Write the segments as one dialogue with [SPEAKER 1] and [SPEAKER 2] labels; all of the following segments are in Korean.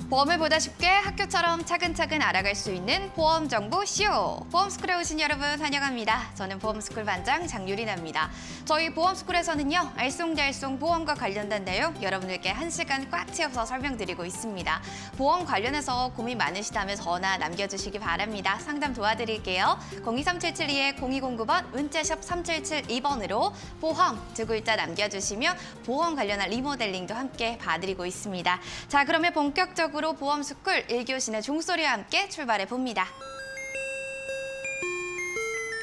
[SPEAKER 1] 보험을 보다 쉽게 학교처럼 차근차근 알아갈 수 있는 보험 정보 쇼. 보험스쿨에 오신 여러분 환영합니다. 저는 보험스쿨 반장 장유리나입니다. 저희 보험스쿨에서는요, 알쏭달쏭 보험과 관련된 내용 여러분들께 1시간 꽉 채워서 설명드리고 있습니다. 보험 관련해서 고민 많으시다면 전화 남겨주시기 바랍니다. 상담 도와드릴게요. 023772-0209번, 문자샵 3772번으로 보험 두 글자 남겨주시면 보험 관련한 리모델링도 함께 봐드리고 있습니다. 자, 그러면 본격적으로 보험스쿨 1교시는 종소리와 함께 출발해 봅니다.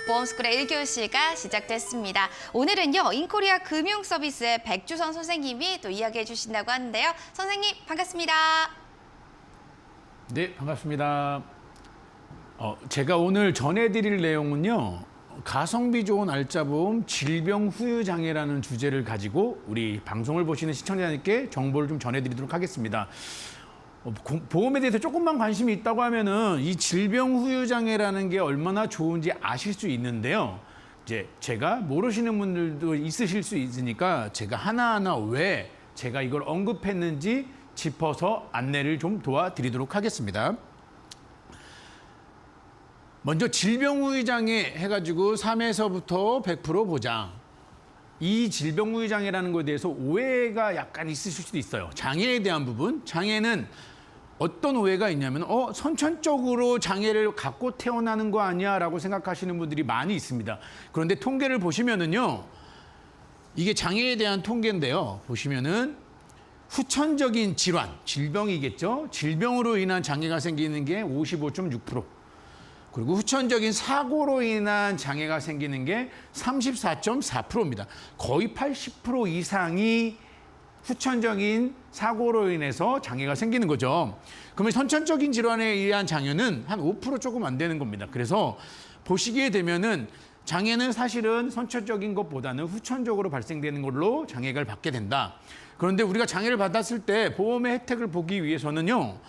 [SPEAKER 1] 보험스쿨의 1교시가 시작됐습니다. 오늘은요, 인코리아 금융서비스의 백주선 선생님이 또 이야기해 주신다고 하는데요. 선생님, 반갑습니다.
[SPEAKER 2] 네, 반갑습니다. 제가 오늘 전해드릴 내용은요, 가성비 좋은 알짜보험 질병 후유 장애라는 주제를 가지고 우리 방송을 보시는 시청자님께 정보를 좀 전해드리도록 하겠습니다. 보험에 대해서 조금만 관심이 있다고 하면은 이 질병 후유 장애라는 게 얼마나 좋은지 아실 수 있는데요. 이제 제가 모르시는 분들도 있으실 수 있으니까 제가 하나하나 왜 제가 이걸 언급했는지 짚어서 안내를 좀 도와드리도록 하겠습니다. 먼저 질병 후유 장애 해가지고 3에서부터 100% 보장. 이 질병 후유 장애라는 것에 대해서 오해가 약간 있으실 수도 있어요. 장애에 대한 부분. 장애는 어떤 오해가 있냐면 선천적으로 장애를 갖고 태어나는 거 아니야 라고 생각하시는 분들이 많이 있습니다. 그런데 통계를 보시면은요, 이게 장애에 대한 통계인데요. 보시면은 후천적인 질환, 질병이겠죠. 질병으로 인한 장애가 생기는 게 55.6%. 그리고 후천적인 사고로 인한 장애가 생기는 게 34.4%입니다. 거의 80% 이상이 후천적인 사고로 인해서 장애가 생기는 거죠. 그러면 선천적인 질환에 의한 장애는 한 5% 조금 안 되는 겁니다. 그래서 보시게 되면은 장애는 사실은 선천적인 것보다는 후천적으로 발생되는 걸로 장애를 받게 된다. 그런데 우리가 장애를 받았을 때 보험의 혜택을 보기 위해서는요,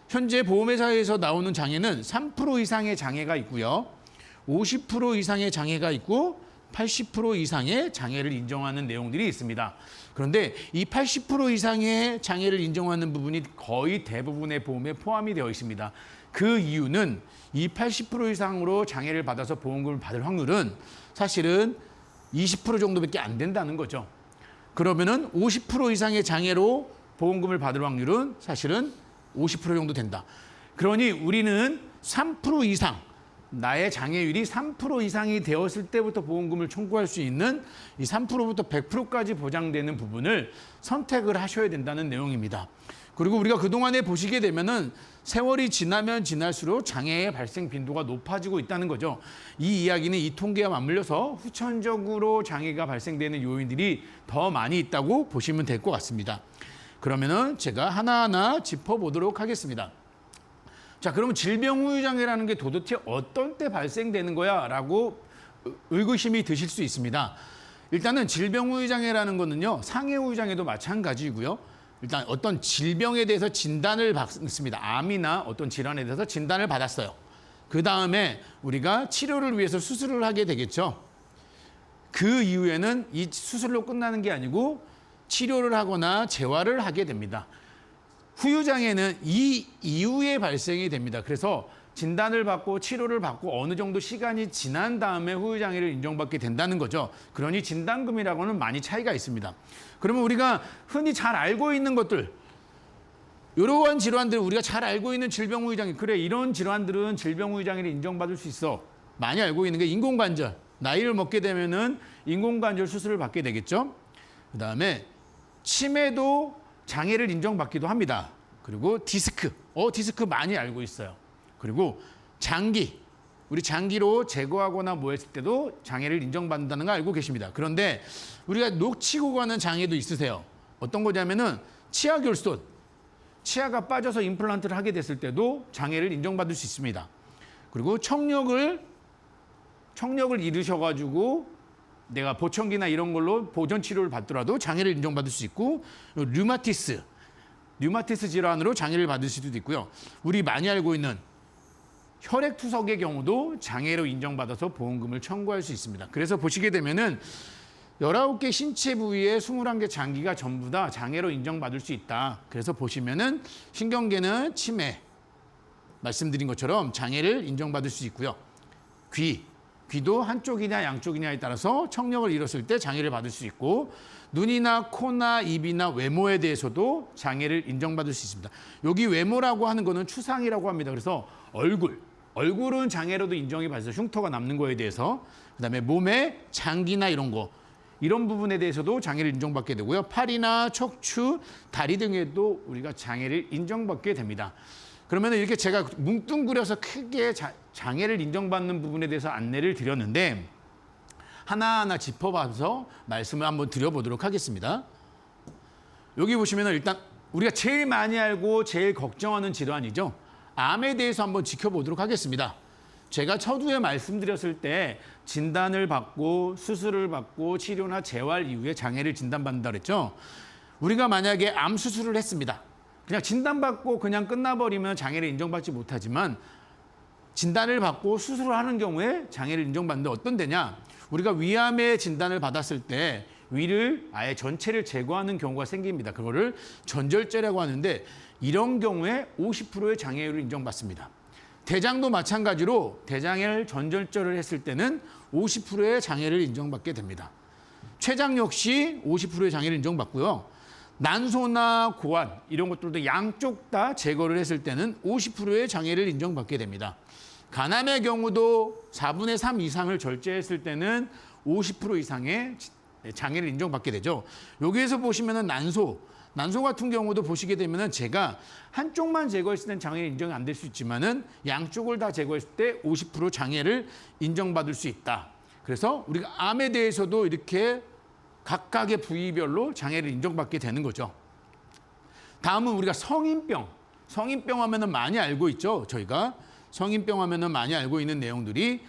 [SPEAKER 2] 현재 보험회사에서 나오는 장애는 3% 이상의 장애가 있고요, 50% 이상의 장애가 있고 80% 이상의 장애를 인정하는 내용들이 있습니다. 그런데 이 80% 이상의 장애를 인정하는 부분이 거의 대부분의 보험에 포함이 되어 있습니다. 그 이유는 이 80% 이상으로 장애를 받아서 보험금을 받을 확률은 사실은 20% 정도밖에 안 된다는 거죠. 그러면은 50% 이상의 장애로 보험금을 받을 확률은 사실은 50% 정도 된다. 그러니 우리는 3% 이상, 나의 장애율이 3% 이상이 되었을 때부터 보험금을 청구할 수 있는 이 3%부터 100%까지 보장되는 부분을 선택을 하셔야 된다는 내용입니다. 그리고 우리가 그동안에 보시게 되면은 세월이 지나면 지날수록 장애의 발생 빈도가 높아지고 있다는 거죠. 이 이야기는 이 통계와 맞물려서 후천적으로 장애가 발생되는 요인들이 더 많이 있다고 보시면 될 것 같습니다. 그러면은 제가 하나하나 짚어보도록 하겠습니다. 자, 그러면 질병 후유 장애라는 게 도대체 어떤 때 발생되는 거야? 라고 의구심이 드실 수 있습니다. 일단은 질병 후유 장애라는 거는요, 상해 후유 장애도 마찬가지고요. 일단 어떤 질병에 대해서 진단을 받습니다. 암이나 어떤 질환에 대해서 진단을 받았어요. 그 다음에 우리가 치료를 위해서 수술을 하게 되겠죠. 그 이후에는 이 수술로 끝나는 게 아니고 치료를 하거나 재활을 하게 됩니다. 후유장애는 이 이후에 발생이 됩니다. 그래서 진단을 받고 치료를 받고 어느 정도 시간이 지난 다음에 후유장애를 인정받게 된다는 거죠. 그러니 진단금이라고는 많이 차이가 있습니다. 그러면 우리가 흔히 잘 알고 있는 것들, 이러한 질환들, 우리가 잘 알고 있는 질병 후유장애, 그래, 이런 질환들은 질병 후유장애를 인정받을 수 있어. 많이 알고 있는 게 인공관절. 나이를 먹게 되면은 인공관절 수술을 받게 되겠죠. 그다음에 치매도 장애를 인정받기도 합니다. 그리고 디스크, 디스크 많이 알고 있어요. 그리고 장기, 우리 장기로 제거하거나 뭐 했을 때도 장애를 인정받는다는 거 알고 계십니다. 그런데 우리가 놓치고 가는 장애도 있으세요. 어떤 거냐면은 치아결손, 치아가 빠져서 임플란트를 하게 됐을 때도 장애를 인정받을 수 있습니다. 그리고 청력을 잃으셔가지고 내가 보청기나 이런 걸로 보존 치료를 받더라도 장애를 인정받을 수 있고, 류마티스 질환으로 장애를 받을 수도 있고요. 우리 많이 알고 있는 혈액투석의 경우도 장애로 인정받아서 보험금을 청구할 수 있습니다. 그래서 보시게 되면은 19개 신체 부위에 21개 장기가 전부 다 장애로 인정받을 수 있다. 그래서 보시면은 신경계는 치매, 말씀드린 것처럼 장애를 인정받을 수 있고요. 귀도 한쪽이냐 양쪽이냐에 따라서 청력을 잃었을 때 장애를 받을 수 있고, 눈이나 코나 입이나 외모에 대해서도 장애를 인정받을 수 있습니다. 여기 외모라고 하는 거는 추상이라고 합니다. 그래서 얼굴은 장애로도 인정이 받아서 흉터가 남는 거에 대해서, 그다음에 몸에 장기나 이런 부분에 대해서도 장애를 인정받게 되고요. 팔이나 척추, 다리 등에도 우리가 장애를 인정받게 됩니다. 그러면 이렇게 제가 뭉뚱그려서 크게 장애를 인정받는 부분에 대해서 안내를 드렸는데, 하나하나 짚어봐서 말씀을 한번 드려보도록 하겠습니다. 여기 보시면 일단 우리가 제일 많이 알고 제일 걱정하는 질환이죠. 암에 대해서 한번 지켜보도록 하겠습니다. 제가 서두에 말씀드렸을 때 진단을 받고 수술을 받고 치료나 재활 이후에 장애를 진단받는다 그랬죠. 우리가 만약에 암 수술을 했습니다. 그냥 진단받고 그냥 끝나버리면 장애를 인정받지 못하지만, 진단을 받고 수술을 하는 경우에 장애를 인정받는데 어떤 데냐? 우리가 위암의 진단을 받았을 때 위를 아예 전체를 제거하는 경우가 생깁니다. 그거를 전절제라고 하는데, 이런 경우에 50%의 장애율을 인정받습니다. 대장도 마찬가지로 대장을 전절제를 했을 때는 50%의 장애를 인정받게 됩니다. 췌장 역시 50%의 장애를 인정받고요. 난소나 고환 이런 것들도 양쪽 다 제거를 했을 때는 50%의 장애를 인정받게 됩니다. 간암의 경우도 4분의 3 이상을 절제했을 때는 50% 이상의 장애를 인정받게 되죠. 여기에서 보시면은 난소 같은 경우도 보시게 되면은 제가 한쪽만 제거했을 때는 장애를 인정이 안 될 수 있지만은 양쪽을 다 제거했을 때 50% 장애를 인정받을 수 있다. 그래서 우리가 암에 대해서도 이렇게 각각의 부위별로 장애를 인정받게 되는 거죠. 다음은 우리가 성인병 하면은 많이 알고 있죠. 저희가 성인병 하면은 많이 알고 있는 내용들이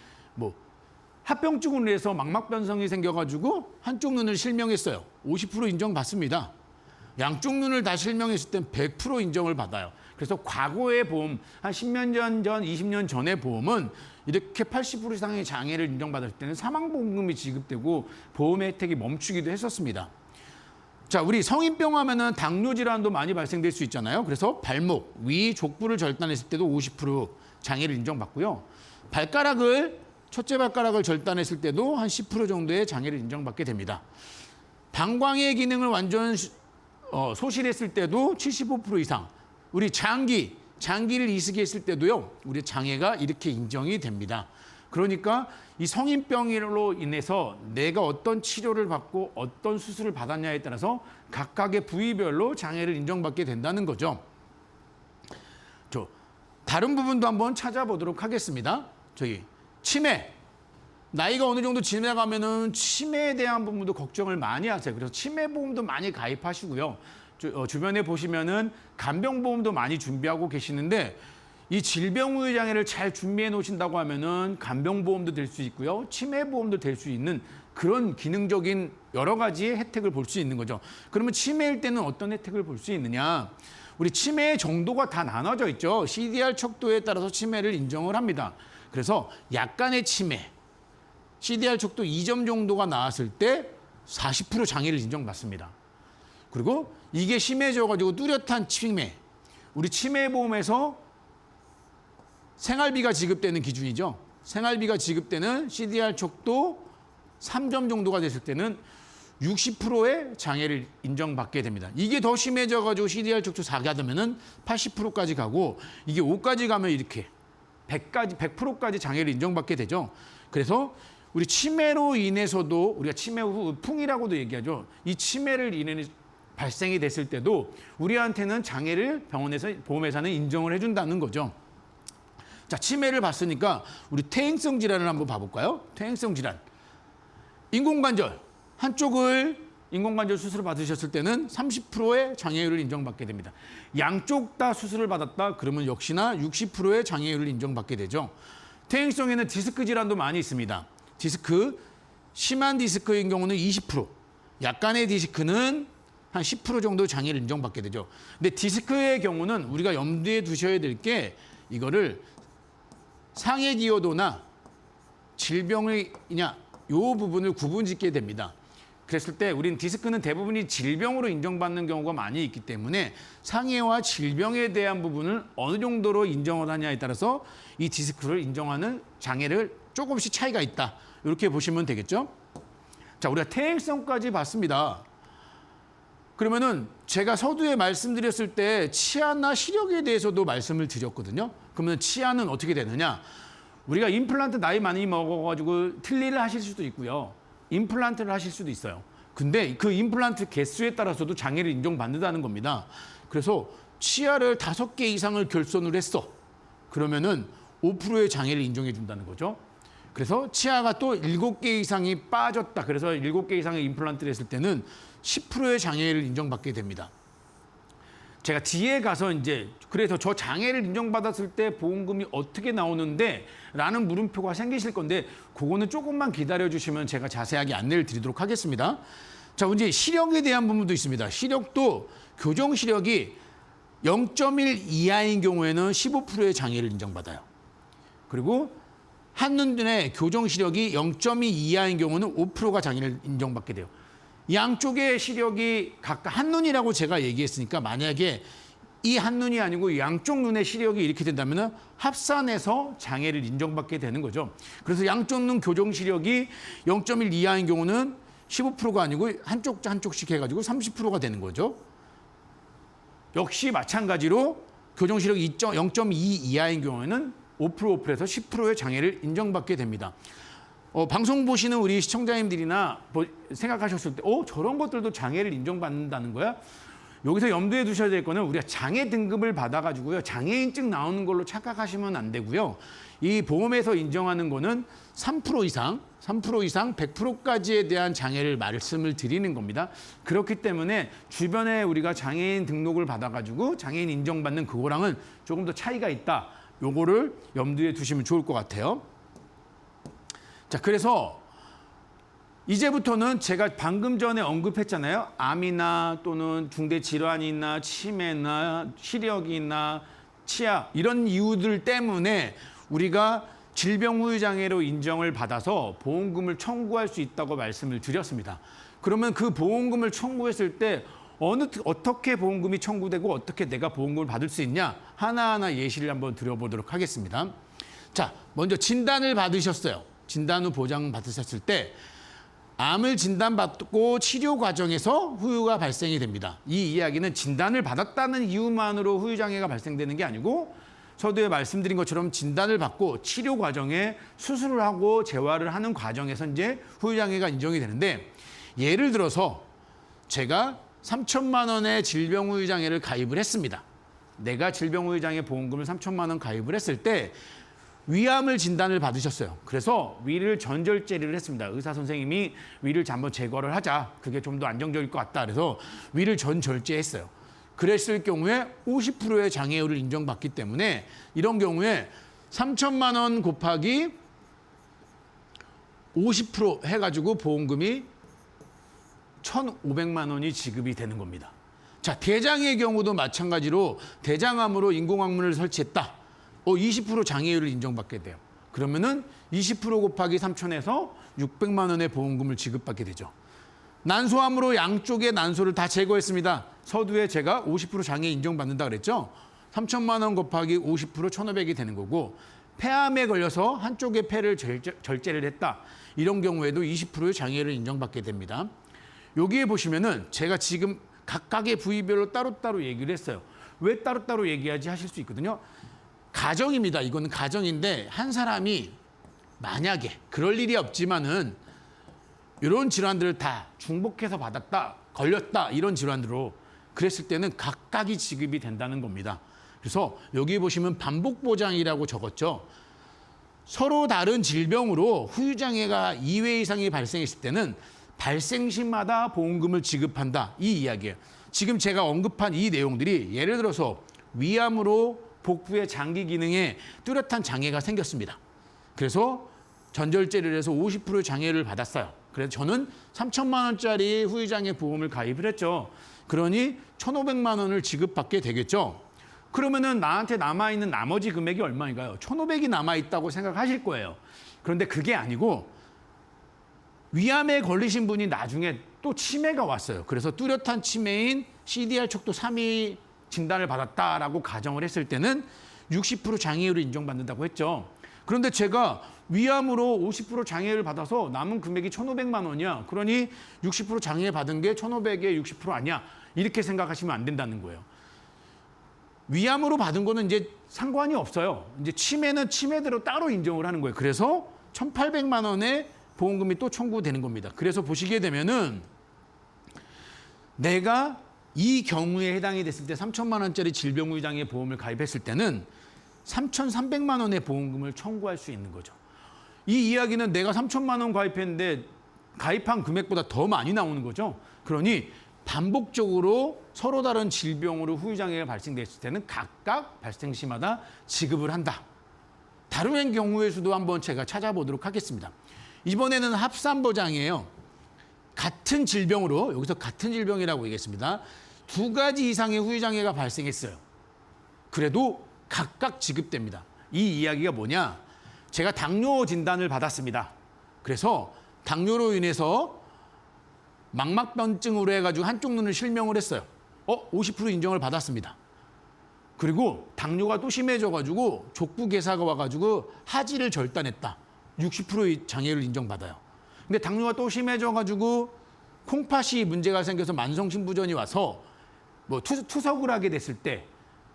[SPEAKER 2] 합병증으로 해서 망막변성이 생겨가지고 한쪽 눈을 실명했어요. 50% 인정받습니다. 양쪽 눈을 다 실명했을 땐 100% 인정을 받아요. 그래서 과거의 보험, 한 10년 전, 20년 전의 보험은 이렇게 80% 이상의 장애를 인정받을 때는 사망보험금이 지급되고 보험의 혜택이 멈추기도 했었습니다. 자, 우리 성인병 하면은 당뇨 질환도 많이 발생될 수 있잖아요. 그래서 발목, 위, 족부를 절단했을 때도 50% 장애를 인정받고요. 첫째 발가락을 절단했을 때도 한 10% 정도의 장애를 인정받게 됩니다. 방광의 기능을 완전 소실했을 때도 75% 이상, 우리 장기를 이식했을 했을 때도요, 우리 장애가 이렇게 인정이 됩니다. 그러니까 이 성인병으로 인해서 내가 어떤 치료를 받고 어떤 수술을 받았냐에 따라서 각각의 부위별로 장애를 인정받게 된다는 거죠. 다른 부분도 한번 찾아보도록 하겠습니다. 치매. 나이가 어느 정도 지나가면은 치매에 대한 부분도 걱정을 많이 하세요. 그래서 치매보험도 많이 가입하시고요. 주변에 보시면은 간병보험도 많이 준비하고 계시는데, 이 질병우의 장애를 잘 준비해 놓으신다고 하면은 간병보험도 될 수 있고요. 치매보험도 될 수 있는 그런 기능적인 여러 가지의 혜택을 볼 수 있는 거죠. 그러면 치매일 때는 어떤 혜택을 볼 수 있느냐? 우리 치매의 정도가 다 나눠져 있죠. CDR 척도에 따라서 치매를 인정을 합니다. 그래서 약간의 치매, CDR 척도 2점 정도가 나왔을 때 40% 장애를 인정받습니다. 그리고 이게 심해져가지고 뚜렷한 치매, 우리 치매보험에서 생활비가 지급되는 기준이죠. 생활비가 지급되는 CDR 척도 3점 정도가 됐을 때는 60%의 장애를 인정받게 됩니다. 이게 더 심해져가지고 CDR 척도 4가 되면은 80%까지 가고, 이게 5까지 가면 이렇게 100%까지 장애를 인정받게 되죠. 그래서 우리 치매로 인해서도 우리가 치매 후 풍이라고도 얘기하죠. 이 치매를 인해 발생이 됐을 때도 우리한테는 장애를 보험회사는 인정을 해준다는 거죠. 자, 치매를 봤으니까 우리 퇴행성 질환을 한번 봐볼까요? 퇴행성 질환. 인공관절. 한쪽을 인공관절 수술을 받으셨을 때는 30%의 장애율을 인정받게 됩니다. 양쪽 다 수술을 받았다 그러면 역시나 60%의 장애율을 인정받게 되죠. 퇴행성에는 디스크 질환도 많이 있습니다. 심한 디스크인 경우는 20%, 약간의 디스크는 한 10% 정도 장애를 인정받게 되죠. 근데 디스크의 경우는 우리가 염두에 두셔야 될 게, 이거를 상해 기여도나 질병이냐 이 부분을 구분짓게 됩니다. 그랬을 때 우린 디스크는 대부분이 질병으로 인정받는 경우가 많이 있기 때문에 상해와 질병에 대한 부분을 어느 정도로 인정을 하냐에 따라서 이 디스크를 인정하는 장애를 조금씩 차이가 있다. 이렇게 보시면 되겠죠. 자, 우리가 퇴행성까지 봤습니다. 그러면은 제가 서두에 말씀드렸을 때 치아나 시력에 대해서도 말씀을 드렸거든요. 그러면 치아는 어떻게 되느냐? 우리가 임플란트 나이 많이 먹어가지고 틀니를 하실 수도 있고요. 임플란트를 하실 수도 있어요. 근데 그 임플란트 개수에 따라서도 장애를 인정받는다는 겁니다. 그래서 치아를 5개 이상을 결손을 했어. 그러면은 5%의 장애를 인정해 준다는 거죠. 그래서 치아가 또 7개 이상이 빠졌다. 그래서 7개 이상의 임플란트를 했을 때는 10%의 장애를 인정받게 됩니다. 제가 뒤에 가서 이제 그래서 저 장애를 인정받았을 때 보험금이 어떻게 나오는데 라는 물음표가 생기실 건데 그거는 조금만 기다려 주시면 제가 자세하게 안내를 드리도록 하겠습니다. 자, 이제 시력에 대한 부분도 있습니다. 시력도 교정 시력이 0.1 이하인 경우에는 15%의 장애를 인정받아요. 그리고 한눈에 교정 시력이 0.2 이하인 경우는 5%가 장애를 인정받게 돼요. 양쪽의 시력이 각각 한눈이라고 제가 얘기했으니까 만약에 이 한눈이 아니고 양쪽 눈의 시력이 이렇게 된다면 합산해서 장애를 인정받게 되는 거죠. 그래서 양쪽 눈 교정 시력이 0.1 이하인 경우는 15%가 아니고 한쪽씩 해가지고 30%가 되는 거죠. 역시 마찬가지로 교정 시력이 0.2 이하인 경우에는 5%에서 10%의 장애를 인정받게 됩니다. 방송 보시는 우리 시청자님들이나 생각하셨을 때, 저런 것들도 장애를 인정받는다는 거야? 여기서 염두에 두셔야 될 거는 우리가 장애 등급을 받아가지고요. 장애인증 나오는 걸로 착각하시면 안 되고요. 이 보험에서 인정하는 거는 3% 이상 100%까지에 대한 장애를 말씀을 드리는 겁니다. 그렇기 때문에 주변에 우리가 장애인 등록을 받아가지고 장애인 인정받는 그거랑은 조금 더 차이가 있다. 요거를 염두에 두시면 좋을 것 같아요. 자, 그래서 이제부터는 제가 방금 전에 언급했잖아요. 암이나 또는 중대 질환이나 치매나 시력이나 치아 이런 이유들 때문에 우리가 질병 후유 장애로 인정을 받아서 보험금을 청구할 수 있다고 말씀을 드렸습니다. 그러면 그 보험금을 청구했을 때 어떻게 보험금이 청구되고 어떻게 내가 보험금을 받을 수 있냐 하나하나 예시를 한번 드려보도록 하겠습니다. 자, 먼저 진단을 받으셨어요. 진단 후 보장 받으셨을 때 암을 진단받고 치료 과정에서 후유가 발생이 됩니다. 이 이야기는 진단을 받았다는 이유만으로 후유 장애가 발생되는 게 아니고 서두에 말씀드린 것처럼 진단을 받고 치료 과정에 수술을 하고 재활을 하는 과정에서 이제 후유 장애가 인정이 되는데 예를 들어서 제가 3천만 원의 질병 후유 장애를 가입을 했습니다. 내가 질병 후유 장애 보험금을 3천만 원 가입을 했을 때 위암을 진단을 받으셨어요. 그래서 위를 전절제를 했습니다. 의사 선생님이 위를 한번 제거를 하자. 그게 좀 더 안정적일 것 같다. 그래서 위를 전절제했어요. 그랬을 경우에 50%의 장애율을 인정받기 때문에 이런 경우에 3천만 원 곱하기 50% 해가지고 보험금이 1,500만 원이 지급이 되는 겁니다. 자, 대장의 경우도 마찬가지로 대장암으로 인공항문을 설치했다. 20% 장애율을 인정받게 돼요. 그러면은 20% 곱하기 3천에서 600만 원의 보험금을 지급받게 되죠. 난소암으로 양쪽의 난소를 다 제거했습니다. 서두에 제가 50% 장애 인정받는다 그랬죠. 3천만 원 곱하기 50% 1,500이 되는 거고 폐암에 걸려서 한쪽의 폐를 절제를 했다. 이런 경우에도 20%의 장애를 인정받게 됩니다. 여기에 보시면은 제가 지금 각각의 부위별로 따로따로 얘기를 했어요. 왜 따로따로 얘기하지 하실 수 있거든요. 가정입니다. 이거는 가정인데 한 사람이 만약에 그럴 일이 없지만은 이런 질환들을 다 중복해서 받았다, 걸렸다 이런 질환으로 그랬을 때는 각각이 지급이 된다는 겁니다. 그래서 여기 보시면 반복 보장이라고 적었죠. 서로 다른 질병으로 후유장애가 2회 이상이 발생했을 때는 발생 시마다 보험금을 지급한다 이 이야기예요. 지금 제가 언급한 이 내용들이 예를 들어서 위암으로 복부의 장기 기능에 뚜렷한 장애가 생겼습니다. 그래서 전절제를 해서 50%의 장애를 받았어요. 그래서 저는 3천만 원짜리 후유장애 보험을 가입을 했죠. 그러니 1,500만 원을 지급받게 되겠죠. 그러면은 나한테 남아있는 나머지 금액이 얼마인가요? 1,500이 남아있다고 생각하실 거예요. 그런데 그게 아니고 위암에 걸리신 분이 나중에 또 치매가 왔어요. 그래서 뚜렷한 치매인 CDR 척도 3위 진단을 받았다라고 가정을 했을 때는 60% 장애율을 인정받는다고 했죠. 그런데 제가 위암으로 50% 장애를 받아서 남은 금액이 1,500만 원이야. 그러니 60% 장애 받은 게 1,500에 60% 아니야. 이렇게 생각하시면 안 된다는 거예요. 위암으로 받은 거는 이제 상관이 없어요. 이제 치매는 치매대로 따로 인정을 하는 거예요. 그래서 1,800만 원의 보험금이 또 청구되는 겁니다. 그래서 보시게 되면은 내가 이 경우에 해당이 됐을 때 3천만 원짜리 질병후유장애 보험을 가입했을 때는 3,300만 원의 보험금을 청구할 수 있는 거죠. 이 이야기는 내가 3천만 원 가입했는데 가입한 금액보다 더 많이 나오는 거죠. 그러니 반복적으로 서로 다른 질병으로 후유장애가 발생됐을 때는 각각 발생 시마다 지급을 한다. 다른 경우의 수도 한번 제가 찾아보도록 하겠습니다. 이번에는 합산보장이에요. 같은 질병으로, 여기서 같은 질병이라고 얘기했습니다. 2가지 이상의 후유장애가 발생했어요. 그래도 각각 지급됩니다. 이 이야기가 뭐냐? 제가 당뇨 진단을 받았습니다. 그래서 당뇨로 인해서 망막변증으로 해가지고 한쪽 눈을 실명을 했어요. 50% 인정을 받았습니다. 그리고 당뇨가 또 심해져가지고 족부개사가 와가지고 하지를 절단했다. 60%의 장애를 인정받아요. 근데 당뇨가 또 심해져가지고 콩팥이 문제가 생겨서 만성신부전이 와서 뭐 투석을 하게 됐을 때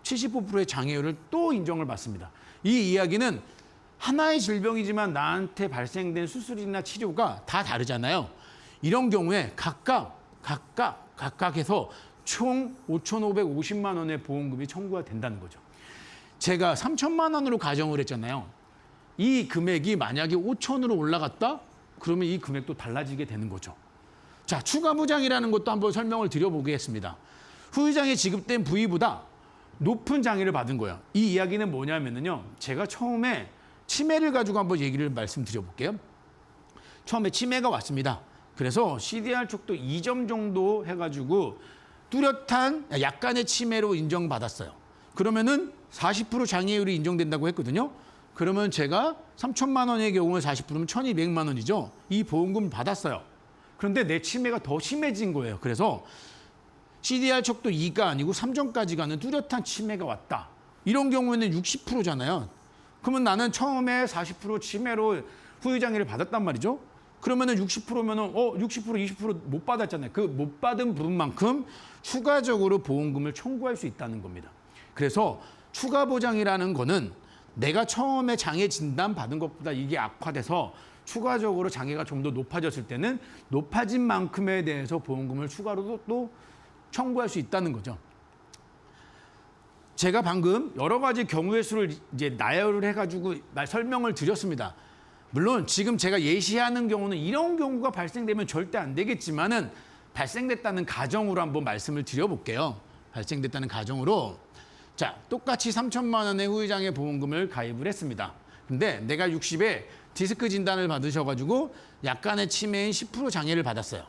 [SPEAKER 2] 75%의 장애율을 또 인정을 받습니다. 이 이야기는 하나의 질병이지만 나한테 발생된 수술이나 치료가 다 다르잖아요. 이런 경우에 각각 해서 총 5,550만 원의 보험금이 청구가 된다는 거죠. 제가 3천만 원으로 가정을 했잖아요. 이 금액이 만약에 5천으로 올라갔다? 그러면 이 금액도 달라지게 되는 거죠. 자, 추가 부장이라는 것도 한번 설명을 드려보겠습니다. 후유장애 지급된 부위보다 높은 장애를 받은 거예요. 이 이야기는 뭐냐면요. 제가 처음에 치매를 가지고 한번 얘기를 말씀드려볼게요. 처음에 치매가 왔습니다. 그래서 CDR 척도 2점 정도 해가지고 뚜렷한 약간의 치매로 인정받았어요. 그러면은 40% 장애율이 인정된다고 했거든요. 그러면 제가 3천만 원의 경우에 40%면 1,200만 원이죠. 이 보험금 받았어요. 그런데 내 치매가 더 심해진 거예요. 그래서 CDR 척도 2가 아니고 3점까지 가는 뚜렷한 치매가 왔다. 이런 경우에는 60%잖아요. 그러면 나는 처음에 40% 치매로 후유장애를 받았단 말이죠. 그러면은 60%면은 60% 20% 못 받았잖아요. 그 못 받은 부분만큼 추가적으로 보험금을 청구할 수 있다는 겁니다. 그래서 추가 보장이라는 거는 내가 처음에 장애 진단 받은 것보다 이게 악화돼서 추가적으로 장애가 좀 더 높아졌을 때는 높아진 만큼에 대해서 보험금을 추가로 또 청구할 수 있다는 거죠. 제가 방금 여러 가지 경우의 수를 이제 나열을 해가지고 설명을 드렸습니다. 물론 지금 제가 예시하는 경우는 이런 경우가 발생되면 절대 안 되겠지만은 발생됐다는 가정으로 한번 말씀을 드려볼게요. 발생됐다는 가정으로. 자, 똑같이 3천만 원의 후유장애 보험금을 가입을 했습니다. 근데 내가 60에 디스크 진단을 받으셔가지고 약간의 치매인 10% 장애를 받았어요.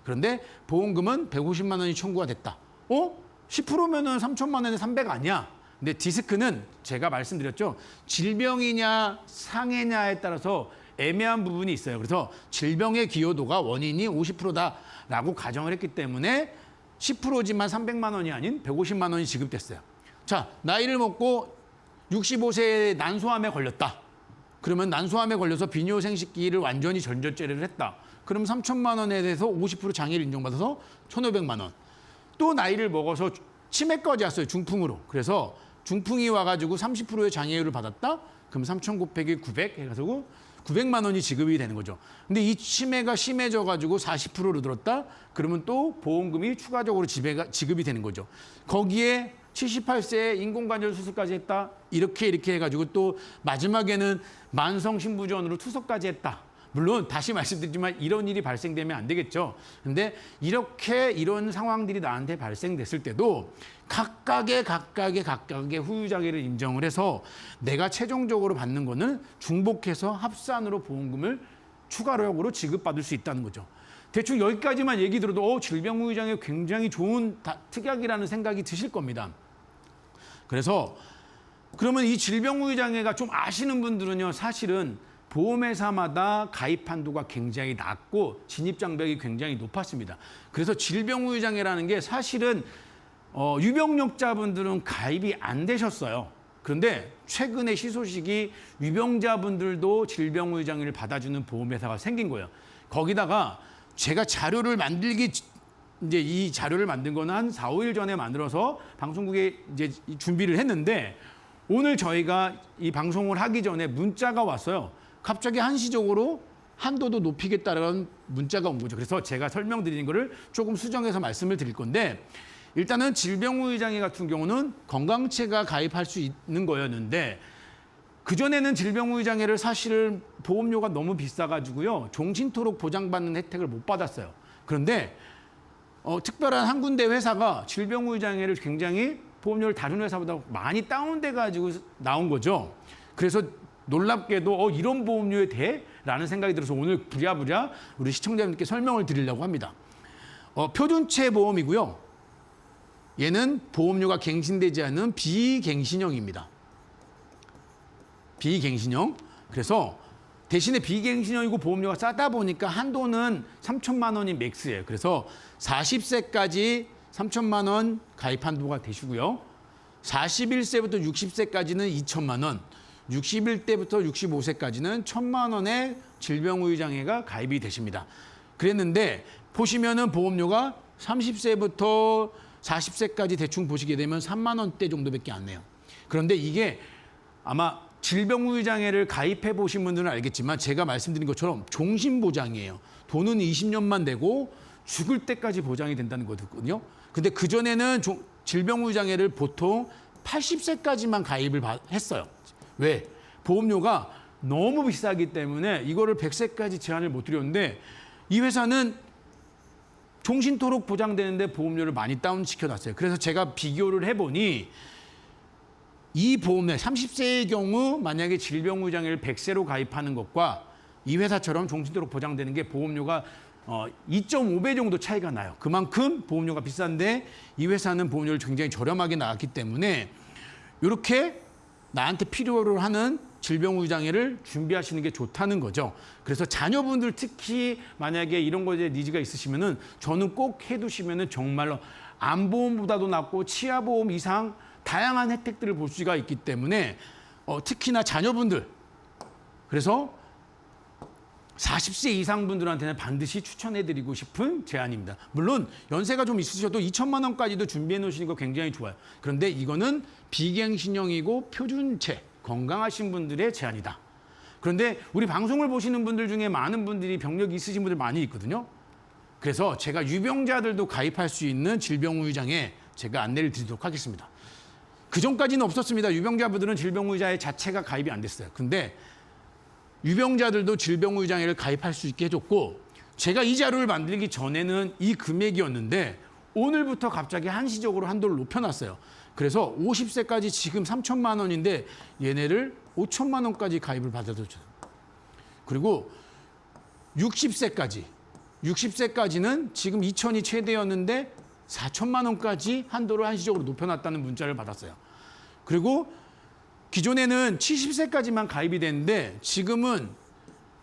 [SPEAKER 2] 그런데 보험금은 150만 원이 청구가 됐다. 10%면은 3천만 원에 300 아니야. 근데 디스크는 제가 말씀드렸죠. 질병이냐 상해냐에 따라서 애매한 부분이 있어요. 그래서 질병의 기여도가 원인이 50%다라고 가정을 했기 때문에 10%지만 300만 원이 아닌 150만 원이 지급됐어요. 자, 나이를 먹고 65세에 난소암에 걸렸다. 그러면 난소암에 걸려서 비뇨생식기를 완전히 전절제를 했다. 그럼 3천만 원에 대해서 50% 장애를 인정받아서 1,500만 원. 또 나이를 먹어서 치매까지 왔어요. 중풍으로. 그래서 중풍이 와가지고 30%의 장애율을 받았다? 그럼 3,000 곱하기 900 해가지고 900만 원이 지급이 되는 거죠. 근데 이 치매가 심해져가지고 40%로 들었다? 그러면 또 보험금이 추가적으로 지급이 되는 거죠. 거기에 78세에 인공관절 수술까지 했다? 이렇게 해가지고 또 마지막에는 만성신부전으로 투석까지 했다. 물론 다시 말씀드리지만 이런 일이 발생되면 안 되겠죠. 근데 이런 상황들이 나한테 발생됐을 때도 각각의 후유장애를 인정을 해서 내가 최종적으로 받는 거는 중복해서 합산으로 보험금을 추가적으로 지급받을 수 있다는 거죠. 대충 여기까지만 얘기 들어도 질병 후유장애 굉장히 좋은 특약이라는 생각이 드실 겁니다. 그래서 그러면 이 질병 후유장애가 좀 아시는 분들은요, 사실은 보험회사마다 가입 한도가 굉장히 낮고 진입 장벽이 굉장히 높았습니다. 그래서 질병우회장애라는 게 사실은 유병력자분들은 가입이 안 되셨어요. 그런데 최근에 희소식이 유병자분들도 질병우회장애를 받아주는 보험회사가 생긴 거예요. 거기다가 제가 자료를 만들기 이제 이 자료를 만든 거는 한 4, 5일 전에 만들어서 방송국에 이제 준비를 했는데 오늘 저희가 이 방송을 하기 전에 문자가 왔어요. 갑자기 한시적으로 한도도 높이겠다는 문자가 온 거죠. 그래서 제가 설명드리는 거를 조금 수정해서 말씀을 드릴 건데 일단은 질병우회장애 같은 경우는 건강체가 가입할 수 있는 거였는데 그전에는 질병우회장애를 사실 보험료가 너무 비싸가지고요. 종신토록 보장받는 혜택을 못 받았어요. 그런데 특별한 한 군데 회사가 질병우회장애를 굉장히 보험료를 다른 회사보다 많이 다운돼가지고 나온 거죠. 그래서 놀랍게도 이런 보험료에 돼? 라는 생각이 들어서 오늘 부랴부랴 우리 시청자분들께 설명을 드리려고 합니다. 표준체 보험이고요. 얘는 보험료가 갱신되지 않는 비갱신형입니다. 비갱신형. 그래서 대신에 비갱신형이고 보험료가 싸다 보니까 한도는 3천만 원이 맥스예요. 그래서 40세까지 3천만 원 가입 한도가 되시고요. 41세부터 60세까지는 2천만 원, 61세부터 65세까지는 1천만 원의 질병우회장애가 가입이 되십니다. 그랬는데 보시면은 보험료가 30세부터 40세까지 대충 보시게 되면 3만 원대 정도밖에 안 내요. 그런데 이게 아마 질병우회장애를 가입해 보신 분들은 알겠지만 제가 말씀드린 것처럼 종신보장이에요. 돈은 20년만 내고 죽을 때까지 보장이 된다는 거거든요. 근데 그전에는 질병우회장애를 보통 80세까지만 가입을 했어요. 왜? 보험료가 너무 비싸기 때문에 이거를 100세까지 제한을 못 드렸는데 이 회사는 종신토록 보장되는데 보험료를 많이 다운시켜놨어요. 그래서 제가 비교를 해보니 이 보험료 30세의 경우 만약에 질병우회장애를 100세로 가입하는 것과 이 회사처럼 종신토록 보장되는 게 보험료가 2.5배 정도 차이가 나요. 그만큼 보험료가 비싼데 이 회사는 보험료를 굉장히 저렴하게 나왔기 때문에 이렇게 나한테 필요로 하는 질병우회장애를 준비하시는 게 좋다는 거죠. 그래서 자녀분들 특히 만약에 이런 거에 니즈가 있으시면은 저는 꼭 해두시면은 정말로 암보험보다도 낫고 치아보험 이상 다양한 혜택들을 볼 수가 있기 때문에 특히나 자녀분들 그래서 40세 이상 분들한테는 반드시 추천해드리고 싶은 제안입니다. 물론 연세가 좀 있으셔도 2천만 원까지도 준비해 놓으시는 거 굉장히 좋아요. 그런데 이거는 비갱신형이고 표준체, 건강하신 분들의 제안이다. 그런데 우리 방송을 보시는 분들 중에 많은 분들이 병력이 있으신 분들 많이 있거든요. 그래서 제가 유병자들도 가입할 수 있는 질병우회장애 제가 안내를 드리도록 하겠습니다. 그전까지는 없었습니다. 유병자분들은 질병우회장애 자체가 가입이 안 됐어요. 근데 유병자들도 질병우회장애를 가입할 수 있게 해줬고 제가 이 자료를 만들기 전에는 이 금액이었는데 오늘부터 갑자기 한시적으로 한도를 높여놨어요. 그래서 50세까지 지금 3천만 원인데 얘네를 5천만 원까지 가입을 받아줬죠. 그리고 60세까지는 지금 2천이 최대였는데 4천만 원까지 한도를 한시적으로 높여놨다는 문자를 받았어요. 그리고 기존에는 70세까지만 가입이 됐는데 지금은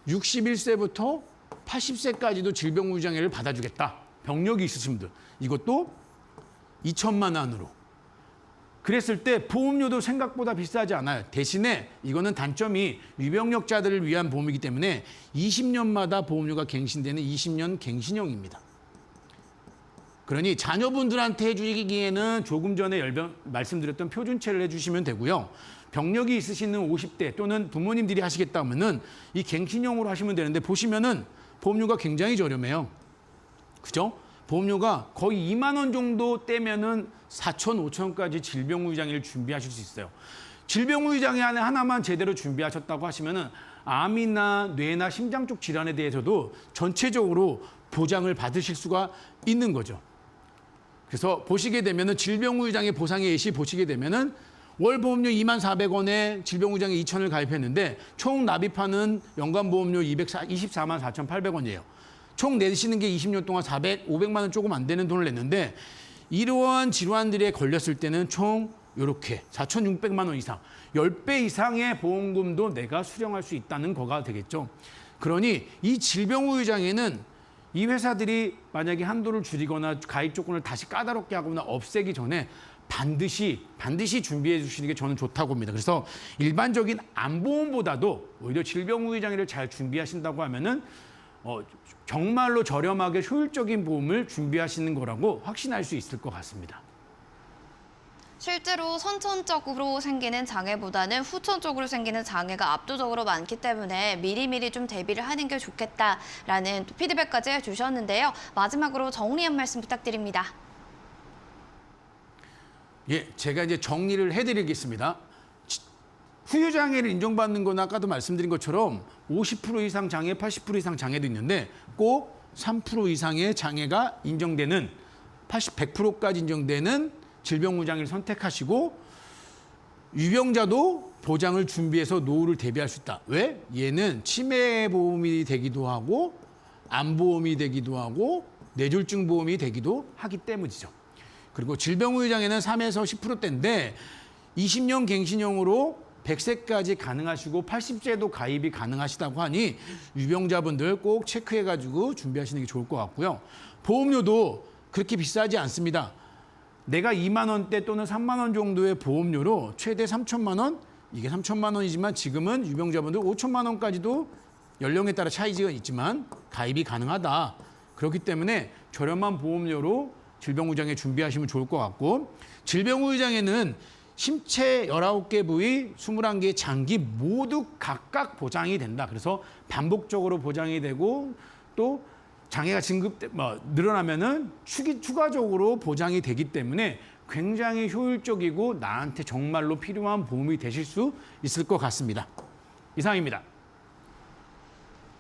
[SPEAKER 2] 61세부터 80세까지도 질병우회장애를 받아주겠다. 병력이 있으신 분들. 이것도 2천만 원으로. 그랬을 때 보험료도 생각보다 비싸지 않아요. 대신에 이거는 단점이 유병력자들을 위한 보험이기 때문에 20년마다 보험료가 갱신되는 20년 갱신형입니다. 그러니 자녀분들한테 해주기에는 조금 전에 말씀드렸던 표준체를 해주시면 되고요. 병력이 있으시는 50대 또는 부모님들이 하시겠다 하면은 이 갱신형으로 하시면 되는데 보시면은 보험료가 굉장히 저렴해요. 그죠? 보험료가 거의 2만 원 정도 떼면은 4천, 5천까지 질병우회장애를 준비하실 수 있어요. 질병우회장애 하나만 제대로 준비하셨다고 하시면은 암이나 뇌나 심장 쪽 질환에 대해서도 전체적으로 보장을 받으실 수가 있는 거죠. 그래서 보시게 되면은 질병우회장애 보상의 예시 보시게 되면은 월 보험료 24,400원에 질병우회장애 2천을 가입했는데 총 납입하는 연간 보험료 24만 4,800원이에요. 총 내시는 게 20년 동안 500만 원 조금 안 되는 돈을 냈는데 이러한 질환들에 걸렸을 때는 총 이렇게 4,600만 원 이상, 10배 이상의 보험금도 내가 수령할 수 있다는 거가 되겠죠. 그러니 이 질병우회장에는 이 회사들이 만약에 한도를 줄이거나 가입 조건을 다시 까다롭게 하거나 없애기 전에 반드시 준비해 주시는 게 저는 좋다고 봅니다. 그래서 일반적인 암보험보다도 오히려 질병우회장애를 잘 준비하신다고 하면은 정말로 저렴하게 효율적인 보험을 준비하시는 거라고 확신할 수 있을 것 같습니다.
[SPEAKER 1] 실제로 선천적으로 생기는 장애보다는 후천적으로 생기는 장애가 압도적으로 많기 때문에 미리미리 좀 대비를 하는 게 좋겠다라는 또 피드백까지 해주셨는데요. 마지막으로 정리 한 말씀 부탁드립니다.
[SPEAKER 2] 예, 제가 이제 정리를 해드리겠습니다. 후유장애를 인정받는 건 아까도 말씀드린 것처럼 50% 이상 장애, 80% 이상 장애도 있는데 꼭 3% 이상의 장애가 인정되는 100%까지 인정되는 질병우장애를 선택하시고 유병자도 보장을 준비해서 노후를 대비할 수 있다. 왜? 얘는 치매보험이 되기도 하고 암보험이 되기도 하고 뇌졸중 보험이 되기도 하기 때문이죠. 그리고 질병우장애는 3에서 10%대인데 20년 갱신형으로 100세까지 가능하시고 80세도 가입이 가능하시다고 하니 유병자분들 꼭 체크해가지고 준비하시는 게 좋을 것 같고요. 보험료도 그렇게 비싸지 않습니다. 내가 2만 원대 또는 3만 원 정도의 보험료로 최대 3천만 원, 이게 3천만 원이지만 지금은 유병자분들 5천만 원까지도 연령에 따라 차이가 있지만 가입이 가능하다. 그렇기 때문에 저렴한 보험료로 질병우장애 준비하시면 좋을 것 같고 질병우장애는 심체 19개 부위, 21개의 장기 모두 각각 보장이 된다. 그래서 반복적으로 보장이 되고 또 장애가 늘어나면은 추가적으로 보장이 되기 때문에 굉장히 효율적이고 나한테 정말로 필요한 보험이 되실 수 있을 것 같습니다. 이상입니다.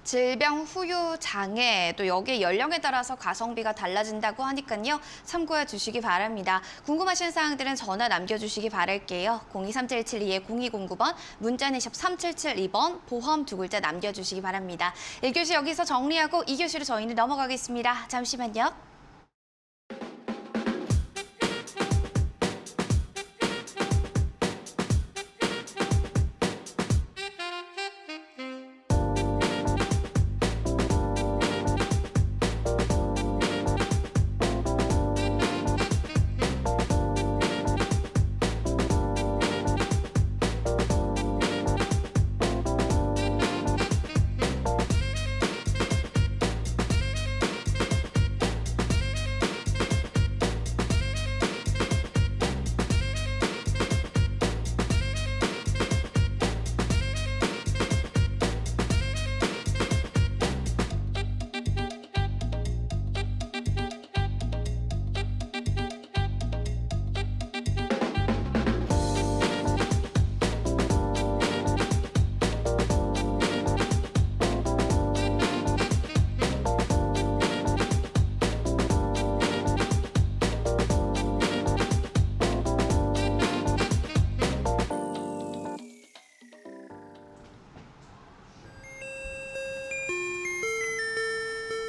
[SPEAKER 1] 질병 후유 장애 또 여기에 연령에 따라서 가성비가 달라진다고 하니까요. 참고해 주시기 바랍니다. 궁금하신 사항들은 전화 남겨주시기 바랄게요. 023772-0209번 문자는 샵 3772번 보험 두 글자 남겨주시기 바랍니다. 1교시 여기서 정리하고 2교시로 저희는 넘어가겠습니다. 잠시만요.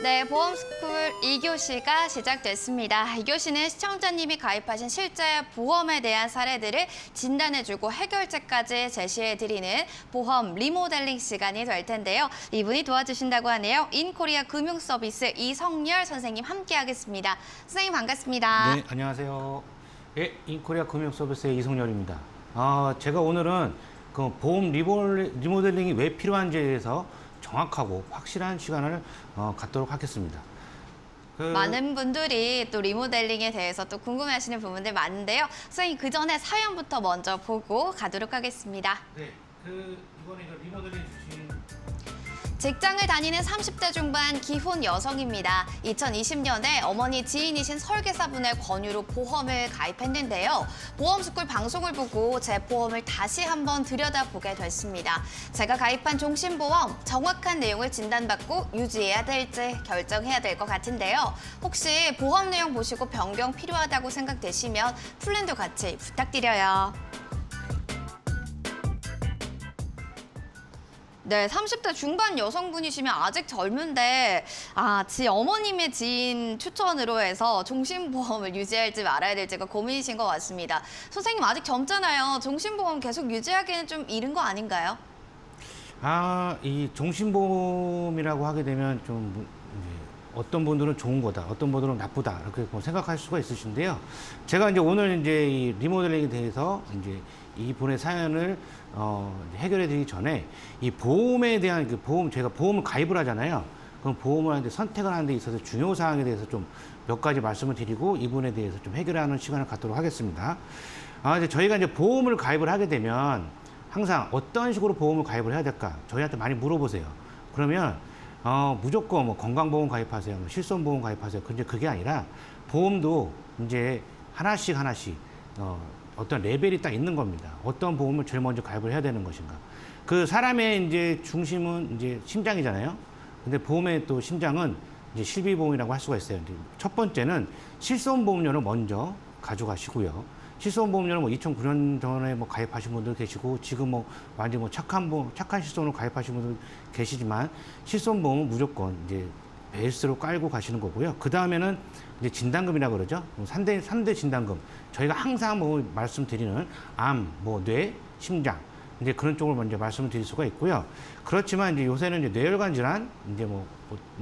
[SPEAKER 1] 네, 보험스쿨 2교시가 시작됐습니다. 2교시는 시청자님이 가입하신 실제 보험에 대한 사례들을 진단해주고 해결책까지 제시해드리는 보험 리모델링 시간이 될 텐데요. 이분이 도와주신다고 하네요. 인코리아 금융서비스 이성열 선생님 함께하겠습니다. 선생님 반갑습니다.
[SPEAKER 3] 네, 안녕하세요. 예, 인코리아 금융서비스의 이성열입니다. 제가 오늘은 그 보험 리모델링이 왜 필요한지에 대해서 정확하고 확실한 시간을 갖도록 하겠습니다.
[SPEAKER 1] 많은 분들이 또 리모델링에 대해서 또 궁금해하시는 부분들 많은데요. 선생님 그 전에 사연부터 먼저 보고 가도록 하겠습니다.
[SPEAKER 3] 네, 이번에 리모델링 주신
[SPEAKER 1] 직장을 다니는 30대 중반 기혼 여성입니다. 2020년에 어머니 지인이신 설계사분의 권유로 보험을 가입했는데요. 보험스쿨 방송을 보고 제 보험을 다시 한번 들여다보게 됐습니다. 제가 가입한 종신보험 정확한 내용을 진단받고 유지해야 될지 결정해야 될 것 같은데요. 혹시 보험 내용 보시고 변경 필요하다고 생각되시면 플랜도 같이 부탁드려요. 네, 30대 중반 여성분이시면 아직 젊은데 지 어머님의 지인 추천으로 해서 종신보험을 유지할지 말아야 될지가 고민이신 것 같습니다. 선생님 아직 젊잖아요. 종신보험 계속 유지하기는 좀 이른 거 아닌가요?
[SPEAKER 3] 이 종신보험이라고 하게 되면 좀 이제 어떤 분들은 좋은 거다, 어떤 분들은 나쁘다 이렇게 뭐 생각할 수가 있으신데요. 제가 이제 오늘 이제 이 리모델링에 대해서 이제 이분의 사연을 해결해 드리기 전에 이 보험에 대한 제가 보험을 가입을 하잖아요. 그럼 보험을 이제 선택을 하는 데 있어서 중요 사항에 대해서 좀 몇 가지 말씀을 드리고 이분에 대해서 좀 해결하는 시간을 갖도록 하겠습니다. 이제 저희가 이제 보험을 가입을 하게 되면 항상 어떤 식으로 보험을 가입을 해야 될까? 저희한테 많이 물어보세요. 그러면 무조건 뭐 건강보험 가입하세요, 뭐 실손보험 가입하세요. 근데 그게 아니라 보험도 이제 하나씩 어떤 레벨이 딱 있는 겁니다. 어떤 보험을 제일 먼저 가입을 해야 되는 것인가? 그 사람의 이제 중심은 이제 심장이잖아요. 근데 보험의 또 심장은 이제 실비보험이라고 할 수가 있어요. 이제 첫 번째는 실손보험료를 먼저 가져가시고요. 실손보험료는 뭐 2009년 전에 뭐 가입하신 분들 계시고 지금 뭐 완전 뭐 착한 실손으로 가입하신 분들 계시지만 실손보험은 무조건 이제 베이스로 깔고 가시는 거고요. 그 다음에는 이제 진단금이라고 그러죠. 3대 진단금. 저희가 항상 뭐 말씀드리는 암, 뭐 뇌, 심장. 이제 그런 쪽을 먼저 말씀을 드릴 수가 있고요. 그렇지만 이제 요새는 이제 뇌혈관 질환, 이제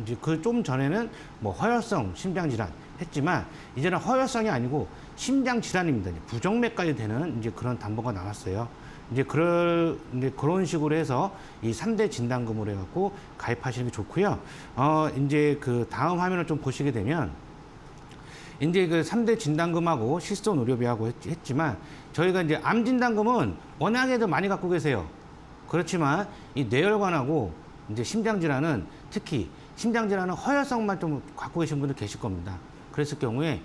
[SPEAKER 3] 이제 그 좀 전에는 뭐 허혈성 심장 질환 했지만 이제는 허혈성이 아니고 심장 질환입니다. 이제 부정맥까지 되는 이제 그런 담보가 나왔어요. 이제 그런 식으로 해서 이 3대 진단금으로 해갖고 가입하시는 게 좋고요. 이제 그 다음 화면을 좀 보시게 되면 이제 그 3대 진단금하고 실손 의료비하고 했지만 저희가 이제 암 진단금은 워낙에도 많이 갖고 계세요. 그렇지만 이 뇌혈관하고 이제 심장 질환은 특히 심장 질환은 허혈성만 좀 갖고 계신 분들 계실 겁니다. 그랬을 경우에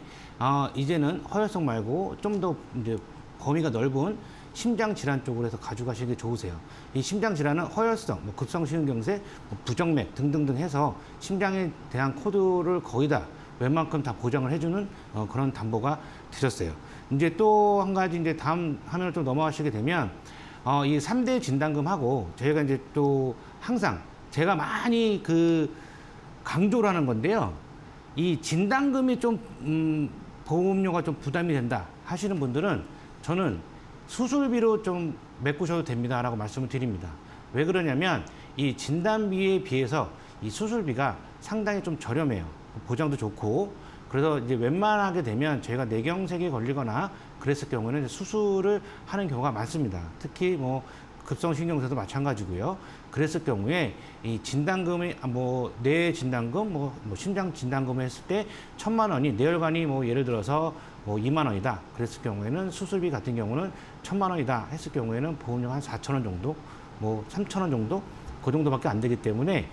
[SPEAKER 3] 이제는 허혈성 말고 좀 더 이제 범위가 넓은 심장 질환 쪽으로 해서 가져가시는 게 좋으세요. 이 심장 질환은 허혈성, 뭐 급성심근경색, 뭐 부정맥 등등등 해서 심장에 대한 코드를 거의 다 웬만큼 다 보장을 해주는 그런 담보가 되셨어요. 이제 또 한 가지 이제 다음 화면을 좀 넘어가시게 되면 이 3대 진단금하고 저희가 이제 또 항상 제가 많이 강조를 하는 건데요. 이 진단금이 좀 보험료가 좀 부담이 된다 하시는 분들은 저는 수술비로 좀 메꾸셔도 됩니다라고 말씀을 드립니다. 왜 그러냐면 이 진단비에 비해서 이 수술비가 상당히 좀 저렴해요. 보장도 좋고 그래서 이제 웬만하게 되면 저희가 뇌경색에 걸리거나 그랬을 경우는 수술을 하는 경우가 많습니다. 특히 뭐 급성신경쇠도 마찬가지고요. 그랬을 경우에 이 진단금이 뇌 진단금, 뭐 심장 진단금 했을 때 1,000만 원이 뇌혈관이 뭐 예를 들어서 뭐 2만 원이다. 그랬을 경우에는 수술비 같은 경우는 1,000만 원이다. 했을 경우에는 보험료 한 4,000원 정도, 뭐 3,000원 정도 그 정도밖에 안 되기 때문에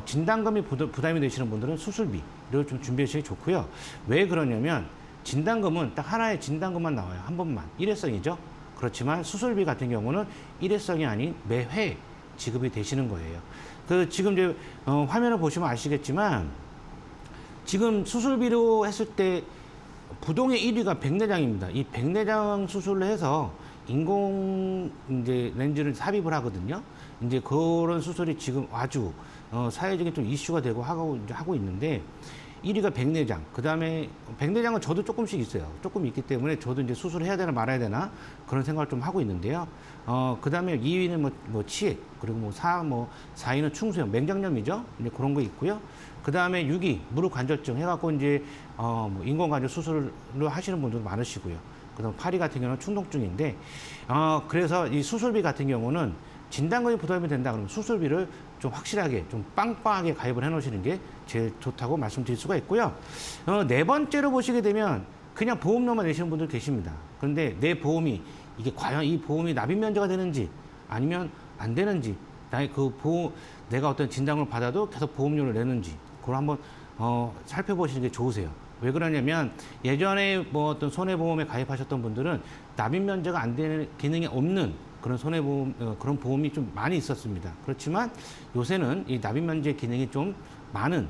[SPEAKER 3] 진단금이 부담이 되시는 분들은 수술비를 좀 준비하시기 좋고요. 왜 그러냐면 진단금은 딱 하나의 진단금만 나와요. 한 번만. 일회성이죠. 그렇지만 수술비 같은 경우는 일회성이 아닌 매회 지급이 되시는 거예요. 지금 이제 화면을 보시면 아시겠지만 지금 수술비로 했을 때 부동의 1위가 백내장입니다. 이 백내장 수술을 해서 인공 이제 렌즈를 삽입을 하거든요. 이제 그런 수술이 지금 아주 사회적인 좀 이슈가 되고 하고 있는데 1위가 백내장. 그 다음에 백내장은 저도 조금씩 있어요. 조금 있기 때문에 저도 이제 수술해야 되나 말아야 되나 그런 생각을 좀 하고 있는데요. 그 다음에 2위는 뭐 치액, 그리고 4위는 충수염, 맹장염이죠. 이제 그런 거 있고요. 그 다음에 6위 무릎 관절증 해갖고 이제 뭐 인공관절 수술을 하시는 분들도 많으시고요. 그다음 8위 같은 경우는 충동증인데 그래서 이 수술비 같은 경우는 진단금이 부담이 된다 그러면 수술비를 좀 확실하게 좀 빵빵하게 가입을 해 놓으시는 게 제일 좋다고 말씀드릴 수가 있고요. 네 번째로 보시게 되면 그냥 보험료만 내시는 분들 계십니다. 그런데 내 보험이 이게 과연 이 보험이 납입 면제가 되는지 아니면 안 되는지 내가 어떤 진단을 받아도 계속 보험료를 내는지 그걸 한번 살펴보시는 게 좋으세요. 왜 그러냐면 예전에 뭐 어떤 손해보험에 가입하셨던 분들은 납입 면제가 안 되는 기능이 없는 그런 손해보험 그런 보험이 좀 많이 있었습니다. 그렇지만 요새는 이 납입 면제 기능이 좀 많은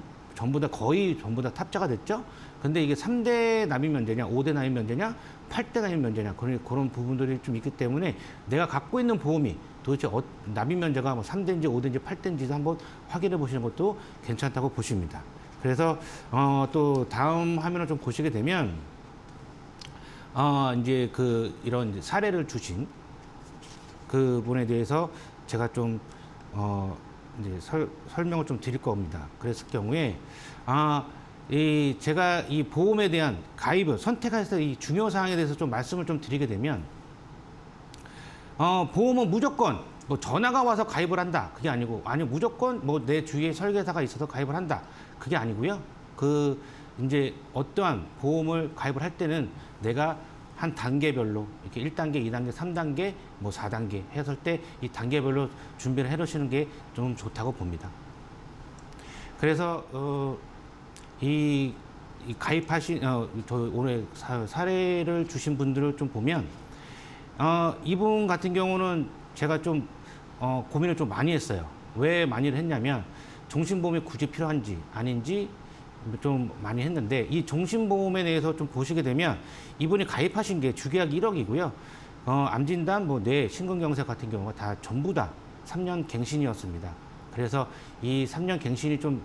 [SPEAKER 3] 거의 전부 다 탑재가 됐죠. 근데 이게 3대 납입 면제냐, 5대 납입 면제냐, 8대 납입 면제냐 그런 부분들이 좀 있기 때문에 내가 갖고 있는 보험이 도대체 납입 면제가 뭐 3대인지 5대인지 8대인지도 한번 확인해 보시는 것도 괜찮다고 보십니다. 그래서 또 다음 화면을 좀 보시게 되면 이제 이런 이제 사례를 주신 그분에 대해서 제가 좀 이제 설명을 좀 드릴 겁니다. 그랬을 경우에 제가 이 보험에 대한 가입을 선택할 때 이 중요 사항에 대해서 좀 말씀을 좀 드리게 되면 보험은 무조건 뭐 전화가 와서 가입을 한다 그게 아니고 무조건 뭐 내 주위에 설계사가 있어서 가입을 한다 그게 아니고요. 이제 어떠한 보험을 가입을 할 때는 내가 한 단계별로 이렇게 1단계, 2단계, 3단계, 뭐 4단계 했을 때 이 단계별로 준비를 해 놓으시는 게 좀 좋다고 봅니다. 그래서 이 가입하신 저 오늘 사례를 주신 분들을 좀 보면 이분 같은 경우는 제가 좀 고민을 좀 많이 했어요. 왜 많이 했냐면 종신보험이 굳이 필요한지 아닌지 좀 많이 했는데 이 종신보험에 대해서 좀 보시게 되면 이분이 가입하신 게 주계약이 1억이고요. 암진단, 뭐 뇌, 심근경색 같은 경우가 다 전부 다 3년 갱신이었습니다. 그래서 이 3년 갱신이 좀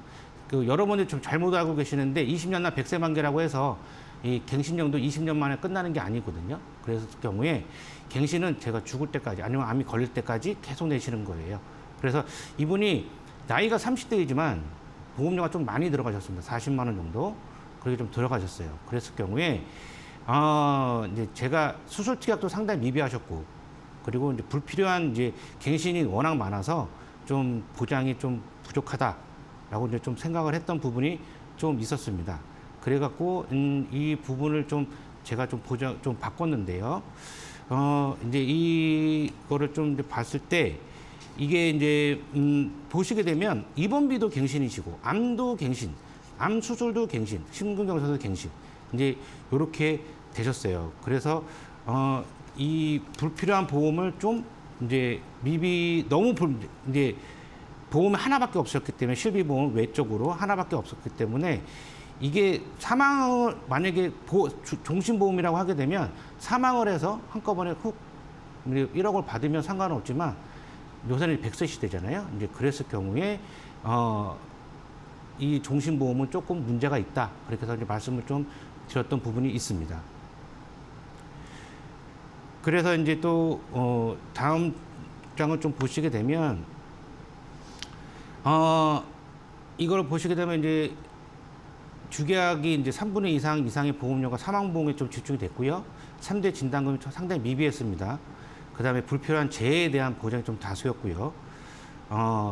[SPEAKER 3] 여러분들 좀 잘못 알고 계시는데 20년나 100세 만기라고 해서 이 갱신령도 20년 만에 끝나는 게 아니거든요. 그래서 경우에 갱신은 제가 죽을 때까지 아니면 암이 걸릴 때까지 계속 내시는 거예요. 그래서 이분이 나이가 30대이지만 보험료가 좀 많이 들어가셨습니다. 40만 원 정도 그렇게 좀 들어가셨어요. 그랬을 경우에 이제 제가 수술 특약도 상당히 미비하셨고 그리고 이제 불필요한 이제 갱신이 워낙 많아서 좀 보장이 좀 부족하다라고 이제 좀 생각을 했던 부분이 좀 있었습니다. 그래갖고 이 부분을 좀 제가 좀 좀 바꿨는데요. 이제 이거를 좀 이제 봤을 때 이게 이제 보시게 되면 입원비도 갱신이시고 암도 갱신, 암 수술도 갱신, 심근경색도 갱신 이제 이렇게 되셨어요. 그래서 이 불필요한 보험을 좀 이제 이제 보험이 하나밖에 없었기 때문에 실비보험 외적으로 하나밖에 없었기 때문에 이게 사망을 만약에 종신보험이라고 하게 되면 사망을 해서 한꺼번에 훅 1억을 받으면 상관은 없지만 요새는 100세 시대잖아요. 이제 그랬을 경우에 이 종신보험은 조금 문제가 있다. 그렇게 해서 이제 말씀을 좀 드렸던 부분이 있습니다. 그래서 이제 또 다음 장을 좀 보시게 되면 이걸 보시게 되면 이제 주계약이 이제 3분의 2 이상의 보험료가 사망보험에 좀 집중이 됐고요. 3대 진단금이 상당히 미비했습니다. 그 다음에 불필요한 재해에 대한 보장이 좀 다수였고요.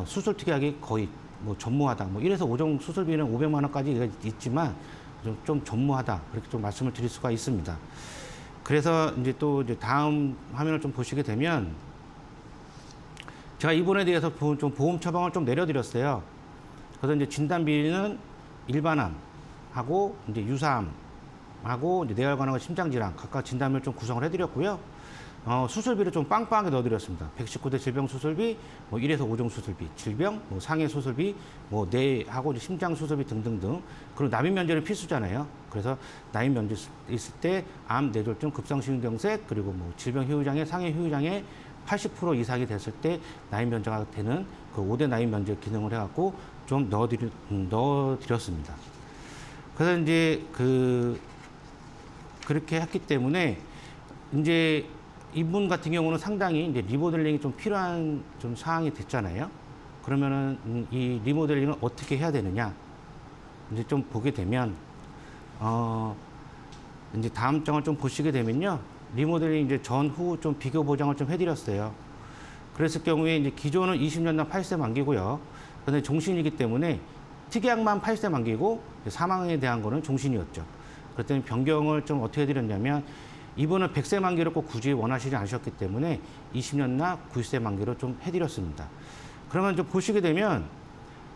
[SPEAKER 3] 수술 특약이 거의 뭐 전무하다. 뭐 1에서 5종 수술비는 500만 원까지 있지만 좀 전무하다. 그렇게 좀 말씀을 드릴 수가 있습니다. 그래서 이제 또 이제 다음 화면을 좀 보시게 되면 제가 이분에 대해서 좀 보험 처방을 좀 내려드렸어요. 그래서 이제 진단비는 일반암하고 이제 유사암하고 이제 뇌혈관하고 심장질환 각각 진단비를 좀 구성을 해드렸고요. 수술비를 좀 빵빵하게 넣어드렸습니다. 119대 질병 수술비, 뭐 1에서 5종 수술비, 질병, 뭐 상해 수술비, 뭐 뇌하고 심장 수술비 등등등. 그리고 납입 면제는 필수잖아요. 그래서 납입 면제 있을 때 암, 뇌졸중, 급성심근경색, 그리고 뭐 질병 후유장애, 상해 후유장애 80% 이상이 됐을 때 납입 면제가 되는 그 5대 납입 면제 기능을 해갖고 좀 넣어드렸습니다. 그래서 이제 그렇게 했기 때문에 이제 이분 같은 경우는 상당히 이제 리모델링이 좀 필요한 좀 사항이 됐잖아요. 그러면은 이 리모델링을 어떻게 해야 되느냐 이제 좀 보게 되면 이제 다음 장을 좀 보시게 되면요. 리모델링 이제 전후 좀 비교 보장을 좀 해드렸어요. 그랬을 경우에 이제 기존은 20년당 8세 만기고요. 그런데 종신이기 때문에 특약만 8세 만기고 사망에 대한 거는 종신이었죠. 그랬더니 변경을 좀 어떻게 해드렸냐면 이번은 100세 만기를 꼭 굳이 원하시지 않으셨기 때문에 20년나 90세 만기로 좀 해드렸습니다. 그러면 좀 보시게 되면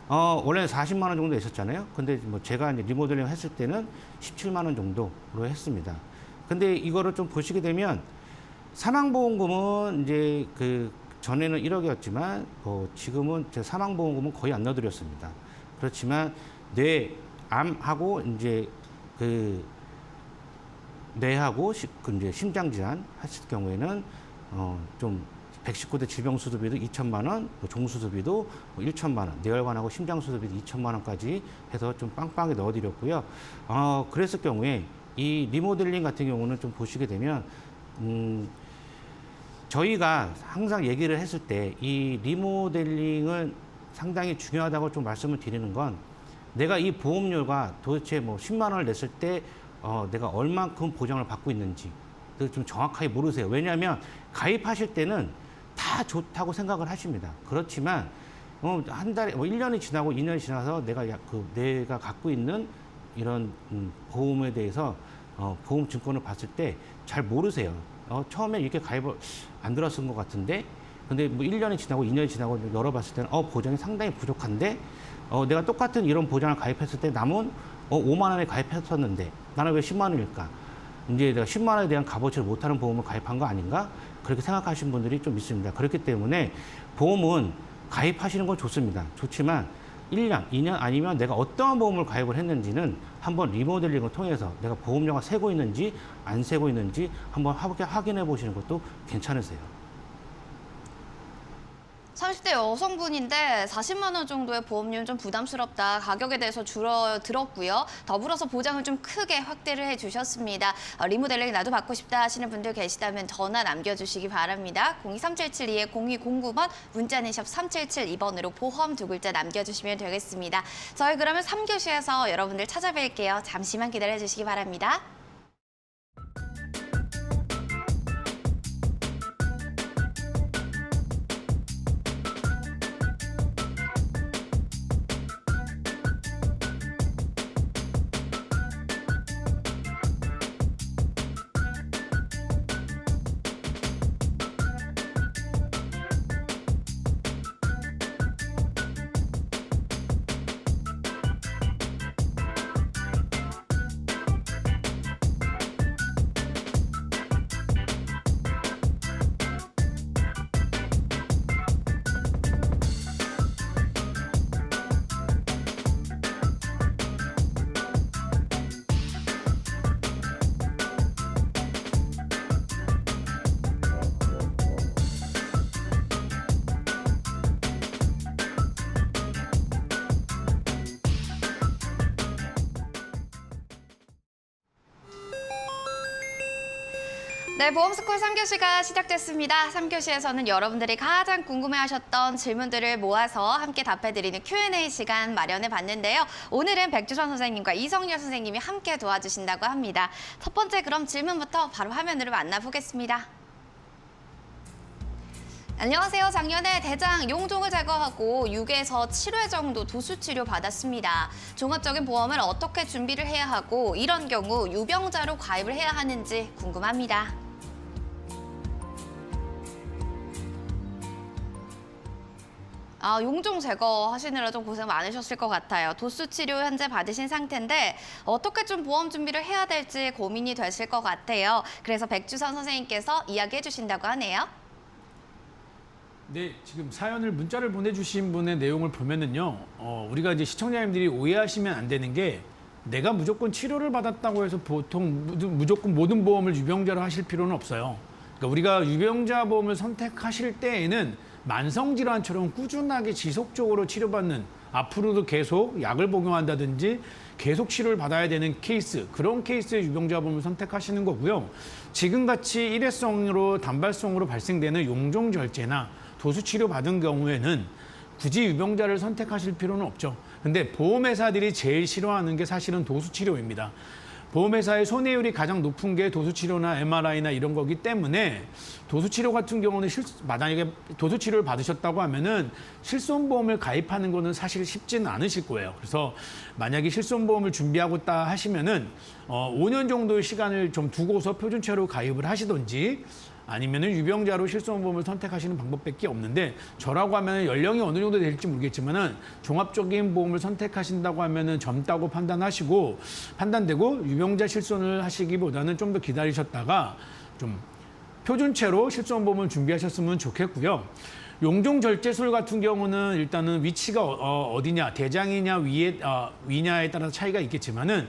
[SPEAKER 3] 원래는 40만 원 정도 있었잖아요. 근데 뭐 제가 이제 리모델링 했을 때는 17만 원 정도로 했습니다. 근데 이거를 좀 보시게 되면 사망보험금은 이제 전에는 1억이었지만 지금은 제 사망보험금은 거의 안 넣어드렸습니다. 그렇지만 암하고 이제 뇌하고 이제 심장질환 하실 경우에는 좀 119대 질병수술비도 2천만 원, 종수술비도 1천만 원, 뇌혈관하고 심장수술비도 2천만 원까지 해서 좀 빵빵하게 넣어드렸고요. 그랬을 경우에 이 리모델링 같은 경우는 좀 보시게 되면 저희가 항상 얘기를 했을 때 이 리모델링은 상당히 중요하다고 좀 말씀을 드리는 건 내가 이 보험료가 도대체 뭐 10만 원을 냈을 때 내가 얼만큼 보장을 받고 있는지 좀 정확하게 모르세요. 왜냐하면 가입하실 때는 다 좋다고 생각을 하십니다. 그렇지만 한 달에 1년이 지나고 2년이 지나서 내가 갖고 있는 이런 보험에 대해서 보험 증권을 봤을 때 잘 모르세요. 처음에 이렇게 가입을 안 들었은 것 같은데 근데 뭐 1년이 지나고 2년이 지나고 열어봤을 때는 보장이 상당히 부족한데 내가 똑같은 이런 보장을 가입했을 때 남은 5만 원에 가입했었는데 나는 왜 10만 원일까? 이제 내가 10만 원에 대한 값어치를 못하는 보험을 가입한 거 아닌가? 그렇게 생각하시는 분들이 좀 있습니다. 그렇기 때문에 보험은 가입하시는 건 좋습니다. 좋지만 1년, 2년 아니면 내가 어떠한 보험을 가입을 했는지는 한번 리모델링을 통해서 내가 보험료가 세고 있는지 안 세고 있는지 한번 확인해 보시는 것도 괜찮으세요.
[SPEAKER 1] 30대 여성분인데 40만 원 정도의 보험료는 좀 부담스럽다. 가격에 대해서 들었고요. 더불어서 보장을 좀 크게 확대를 해주셨습니다. 리모델링 나도 받고 싶다 하시는 분들 계시다면 전화 남겨주시기 바랍니다. 02377-0209번 문자는 샵 3772번으로 보험 두 글자 남겨주시면 되겠습니다. 저희 그러면 3교시에서 여러분들 찾아뵐게요. 잠시만 기다려주시기 바랍니다. 네, 보험스쿨 3교시가 시작됐습니다. 3교시에서는 여러분들이 가장 궁금해하셨던 질문들을 모아서 함께 답해드리는 Q&A 시간 마련해봤는데요. 오늘은 백주선 선생님과 이성열 선생님이 함께 도와주신다고 합니다. 첫 번째 그럼 질문부터 바로 화면으로 만나보겠습니다. 안녕하세요. 작년에 대장 용종을 제거하고 6에서 7회 정도 도수 치료 받았습니다. 종합적인 보험을 어떻게 준비를 해야 하고 이런 경우 유병자로 가입을 해야 하는지 궁금합니다. 용종 제거하시느라 좀 고생 많으셨을 것 같아요. 도수 치료 현재 받으신 상태인데 어떻게 좀 보험 준비를 해야 될지 고민이 되실 것 같아요. 그래서 백주선 선생님께서 이야기해 주신다고 하네요.
[SPEAKER 2] 네, 지금 사연을 문자를 보내주신 분의 내용을 보면은요, 우리가 이제 시청자님들이 오해하시면 안 되는 게 내가 무조건 치료를 받았다고 해서 보통 무조건 모든 보험을 유병자로 하실 필요는 없어요. 그러니까 우리가 유병자 보험을 선택하실 때에는 만성질환처럼 꾸준하게 지속적으로 치료받는 앞으로도 계속 약을 복용한다든지 계속 치료를 받아야 되는 케이스, 그런 케이스의 유병자 보험을 선택하시는 거고요. 지금같이 일회성으로 단발성으로 발생되는 용종절제나 도수치료 받은 경우에는 굳이 유병자를 선택하실 필요는 없죠. 근데 보험회사들이 제일 싫어하는 게 사실은 도수치료입니다. 보험회사의 손해율이 가장 높은 게 도수치료나 MRI나 이런 거기 때문에 도수치료 같은 경우는 만약에 도수치료를 받으셨다고 하면은 실손보험을 가입하는 거는 사실 쉽지는 않으실 거예요. 그래서 만약에 실손보험을 준비하고 있다 하시면은 5년 정도의 시간을 좀 두고서 표준체로 가입을 하시든지 아니면은 유병자로 실손보험을 선택하시는 방법밖에 없는데 저라고 하면 연령이 어느 정도 될지 모르겠지만은 종합적인 보험을 선택하신다고 하면은 젊다고 판단되고 유병자 실손을 하시기보다는 좀 더 기다리셨다가 좀 표준체로 실손보험을 준비하셨으면 좋겠고요. 용종절제술 같은 경우는 일단은 위치가 어디냐, 대장이냐 위냐에 따라서 차이가 있겠지만은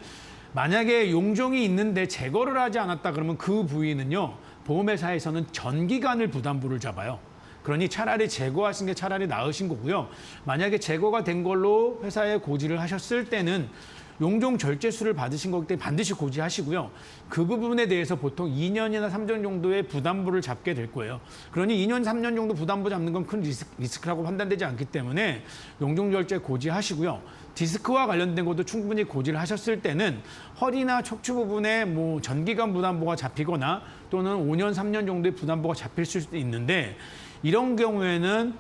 [SPEAKER 2] 만약에 용종이 있는데 제거를 하지 않았다 그러면 그 부위는요. 보험회사에서는 전기간을 부담부를 잡아요. 그러니 차라리 제거하신 게 차라리 나으신 거고요. 만약에 제거가 된 걸로 회사에 고지를 하셨을 때는 용종 절제수를 받으신 거기 때문에 반드시 고지하시고요. 그 부분에 대해서 보통 2년이나 3년 정도의 부담부를 잡게 될 거예요. 그러니 2년, 3년 정도 부담부 잡는 건 큰 리스크라고 판단되지 않기 때문에 용종 절제 고지하시고요. 디스크와 관련된 것도 충분히 고지를 하셨을 때는 허리나 척추 부분에 뭐 전기관 부담부가 잡히거나 또는 5년, 3년 정도의 부담부가 잡힐 수도 있는데 이런 경우에는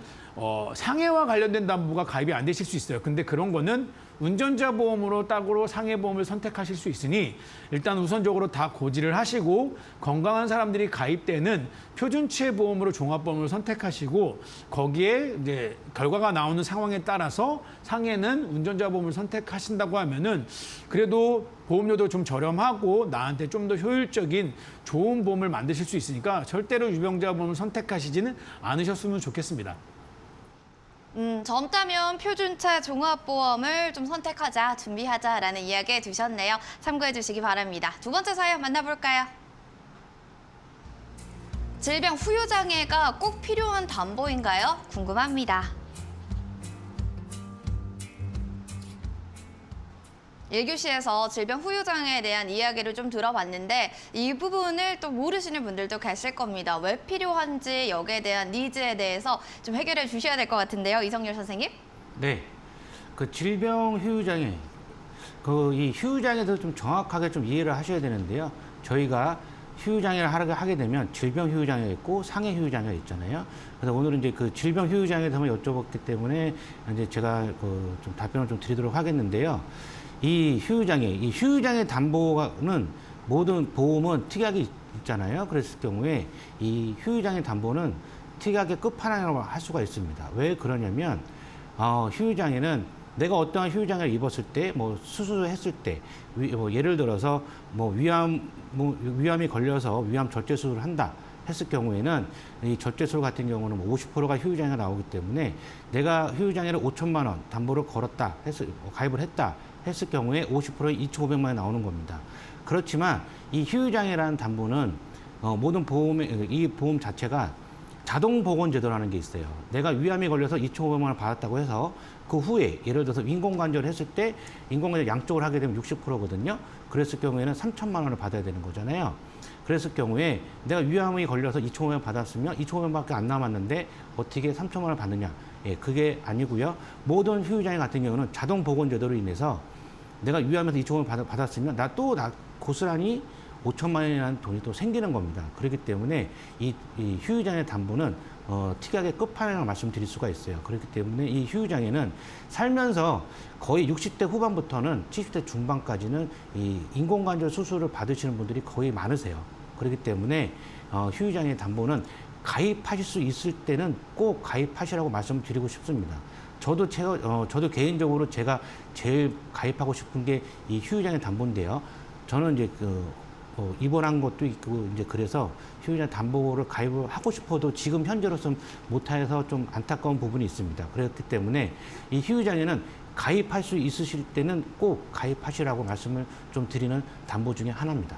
[SPEAKER 2] 상해와 관련된 담보가 가입이 안 되실 수 있어요. 근데 그런 거는 운전자 보험으로 따로 상해 보험을 선택하실 수 있으니 일단 우선적으로 다 고지를 하시고 건강한 사람들이 가입되는 표준치해 보험으로 종합보험을 선택하시고 거기에 이제 결과가 나오는 상황에 따라서 상해는 운전자 보험을 선택하신다고 하면은 그래도 보험료도 좀 저렴하고 나한테 좀 더 효율적인 좋은 보험을 만드실 수 있으니까 절대로 유병자 보험을 선택하시지는 않으셨으면 좋겠습니다.
[SPEAKER 1] 젊다면 표준차 종합보험을 좀 선택하자, 준비하자라는 이야기 두셨네요. 참고해 주시기 바랍니다. 두 번째 사연 만나볼까요? 질병 후유장애가 꼭 필요한 담보인가요? 궁금합니다. 1교시에서 질병 후유장애에 대한 이야기를 좀 들어봤는데 이 부분을 또 모르시는 분들도 계실 겁니다. 왜 필요한지 여기에 대한 니즈에 대해서 좀 해결해 주셔야 될 것 같은데요. 이성열 선생님?
[SPEAKER 3] 네. 그 질병 후유장애, 이 후유장애에 대해서 좀 정확하게 좀 이해를 하셔야 되는데요. 저희가 후유장애를 하게 되면 질병 후유장애가 있고 상해 후유장애가 있잖아요. 그래서 오늘은 이제 그 질병 후유장애에 대해서 여쭤봤기 때문에 이제 제가 좀 답변을 좀 드리도록 하겠는데요. 이 후유장애 담보는 모든 보험은 특약이 있잖아요. 그랬을 경우에 이 후유장애 담보는 특약의 끝판왕이라고 할 수가 있습니다. 왜 그러냐면 후유장애는 내가 어떠한 후유장애를 입었을 때, 뭐 수술을 했을 때, 예를 들어서 뭐 위암이 걸려서 위암 절제 수술을 한다 했을 경우에는 이 절제 수술 같은 경우는 50%가 후유장애가 나오기 때문에 내가 후유장애를 5천만 원 담보를 걸었다 가입을 했다 했을 경우에 50%에 2,500만 원이 나오는 겁니다. 그렇지만 이 후유장애라는 담보는 모든 이 보험 자체가 자동 보건 제도라는 게 있어요. 내가 위암이 걸려서 2,500만 원을 받았다고 해서 그 후에 예를 들어서 인공관절을 했을 때 인공관절 양쪽을 하게 되면 60%거든요. 그랬을 경우에는 3천만 원을 받아야 되는 거잖아요. 그랬을 경우에 내가 위암이 걸려서 2,500만 원 받았으면 2,500만 원밖에 안 남았는데 어떻게 3천만 원을 받느냐. 예, 그게 아니고요. 모든 후유장애 같은 경우는 자동 보건 제도로 인해서 내가 위암에서 2천만 원 받았으면 나 고스란히 5천만 원이라는 돈이 또 생기는 겁니다. 그렇기 때문에 이 후유장애 담보는 특약의 끝판왕을 말씀드릴 수가 있어요. 그렇기 때문에 이 후유장애는 살면서 거의 60대 후반부터는 70대 중반까지는 이 인공관절 수술을 받으시는 분들이 거의 많으세요. 그렇기 때문에 후유장애 담보는 가입하실 수 있을 때는 꼭 가입하시라고 말씀드리고 싶습니다. 저도 개인적으로 제가 제일 가입하고 싶은 게 이 후유장애 담보인데요. 저는 이제 입원한 것도 있고 이제 그래서 후유장애 담보를 가입을 하고 싶어도 지금 현재로서는 못해서 좀 안타까운 부분이 있습니다. 그렇기 때문에 이 후유장애는 가입할 수 있으실 때는 꼭 가입하시라고 말씀을 좀 드리는 담보 중에 하나입니다.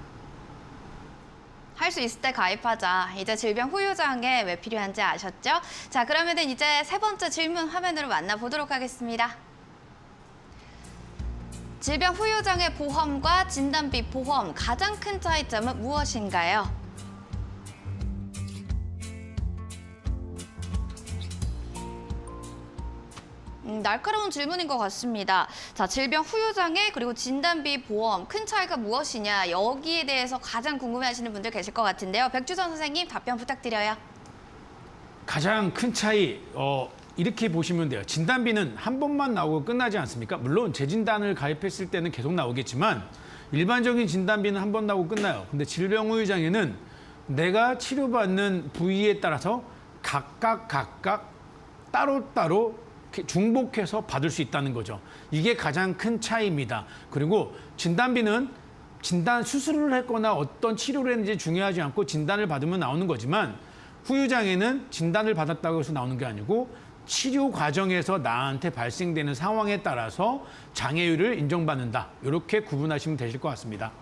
[SPEAKER 1] 할 수 있을 때 가입하자. 이제 질병 후유장애 왜 필요한지 아셨죠? 자, 그러면은 이제 세 번째 질문 화면으로 만나보도록 하겠습니다. 질병 후유장애 보험과 진단비 보험 가장 큰 차이점은 무엇인가요? 날카로운 질문인 것 같습니다. 자, 질병 후유장애 그리고 진단비 보험 큰 차이가 무엇이냐 여기에 대해서 가장 궁금해하시는 분들 계실 것 같은데요. 백주선 선생님 답변 부탁드려요.
[SPEAKER 2] 가장 큰 차이 이렇게 보시면 돼요. 진단비는 한 번만 나오고 끝나지 않습니까? 물론 재진단을 가입했을 때는 계속 나오겠지만 일반적인 진단비는 한 번 나오고 끝나요. 근데 질병 후유장애는 내가 치료받는 부위에 따라서 각각 따로따로 중복해서 받을 수 있다는 거죠. 이게 가장 큰 차이입니다. 그리고 진단비는 수술을 했거나 어떤 치료를 했는지 중요하지 않고 진단을 받으면 나오는 거지만 후유장애는 진단을 받았다고 해서 나오는 게 아니고 치료 과정에서 나한테 발생되는 상황에 따라서 장애율을 인정받는다. 이렇게 구분하시면 되실 것 같습니다.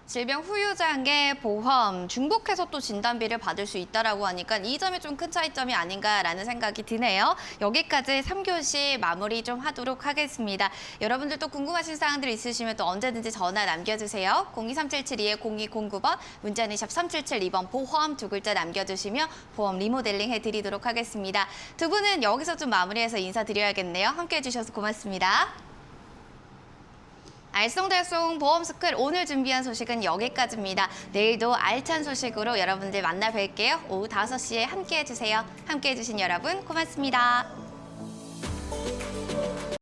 [SPEAKER 1] 질병 후유장애 보험 중복해서 또 진단비를 받을 수 있다라고 하니까 이 점이 좀 큰 차이점이 아닌가라는 생각이 드네요. 여기까지 3교시 마무리 좀 하도록 하겠습니다. 여러분들 또 궁금하신 사항들 있으시면 또 언제든지 전화 남겨주세요. 02377-0209번 문자는 샵 3772번 보험 두 글자 남겨주시면 보험 리모델링 해드리도록 하겠습니다. 두 분은 여기서 좀 마무리해서 인사드려야겠네요. 함께해 주셔서 고맙습니다. 알쏭달쏭 보험스쿨 오늘 준비한 소식은 여기까지입니다. 내일도 알찬 소식으로 여러분들 만나 뵐게요. 오후 5시에 함께해 주세요. 함께해 주신 여러분 고맙습니다.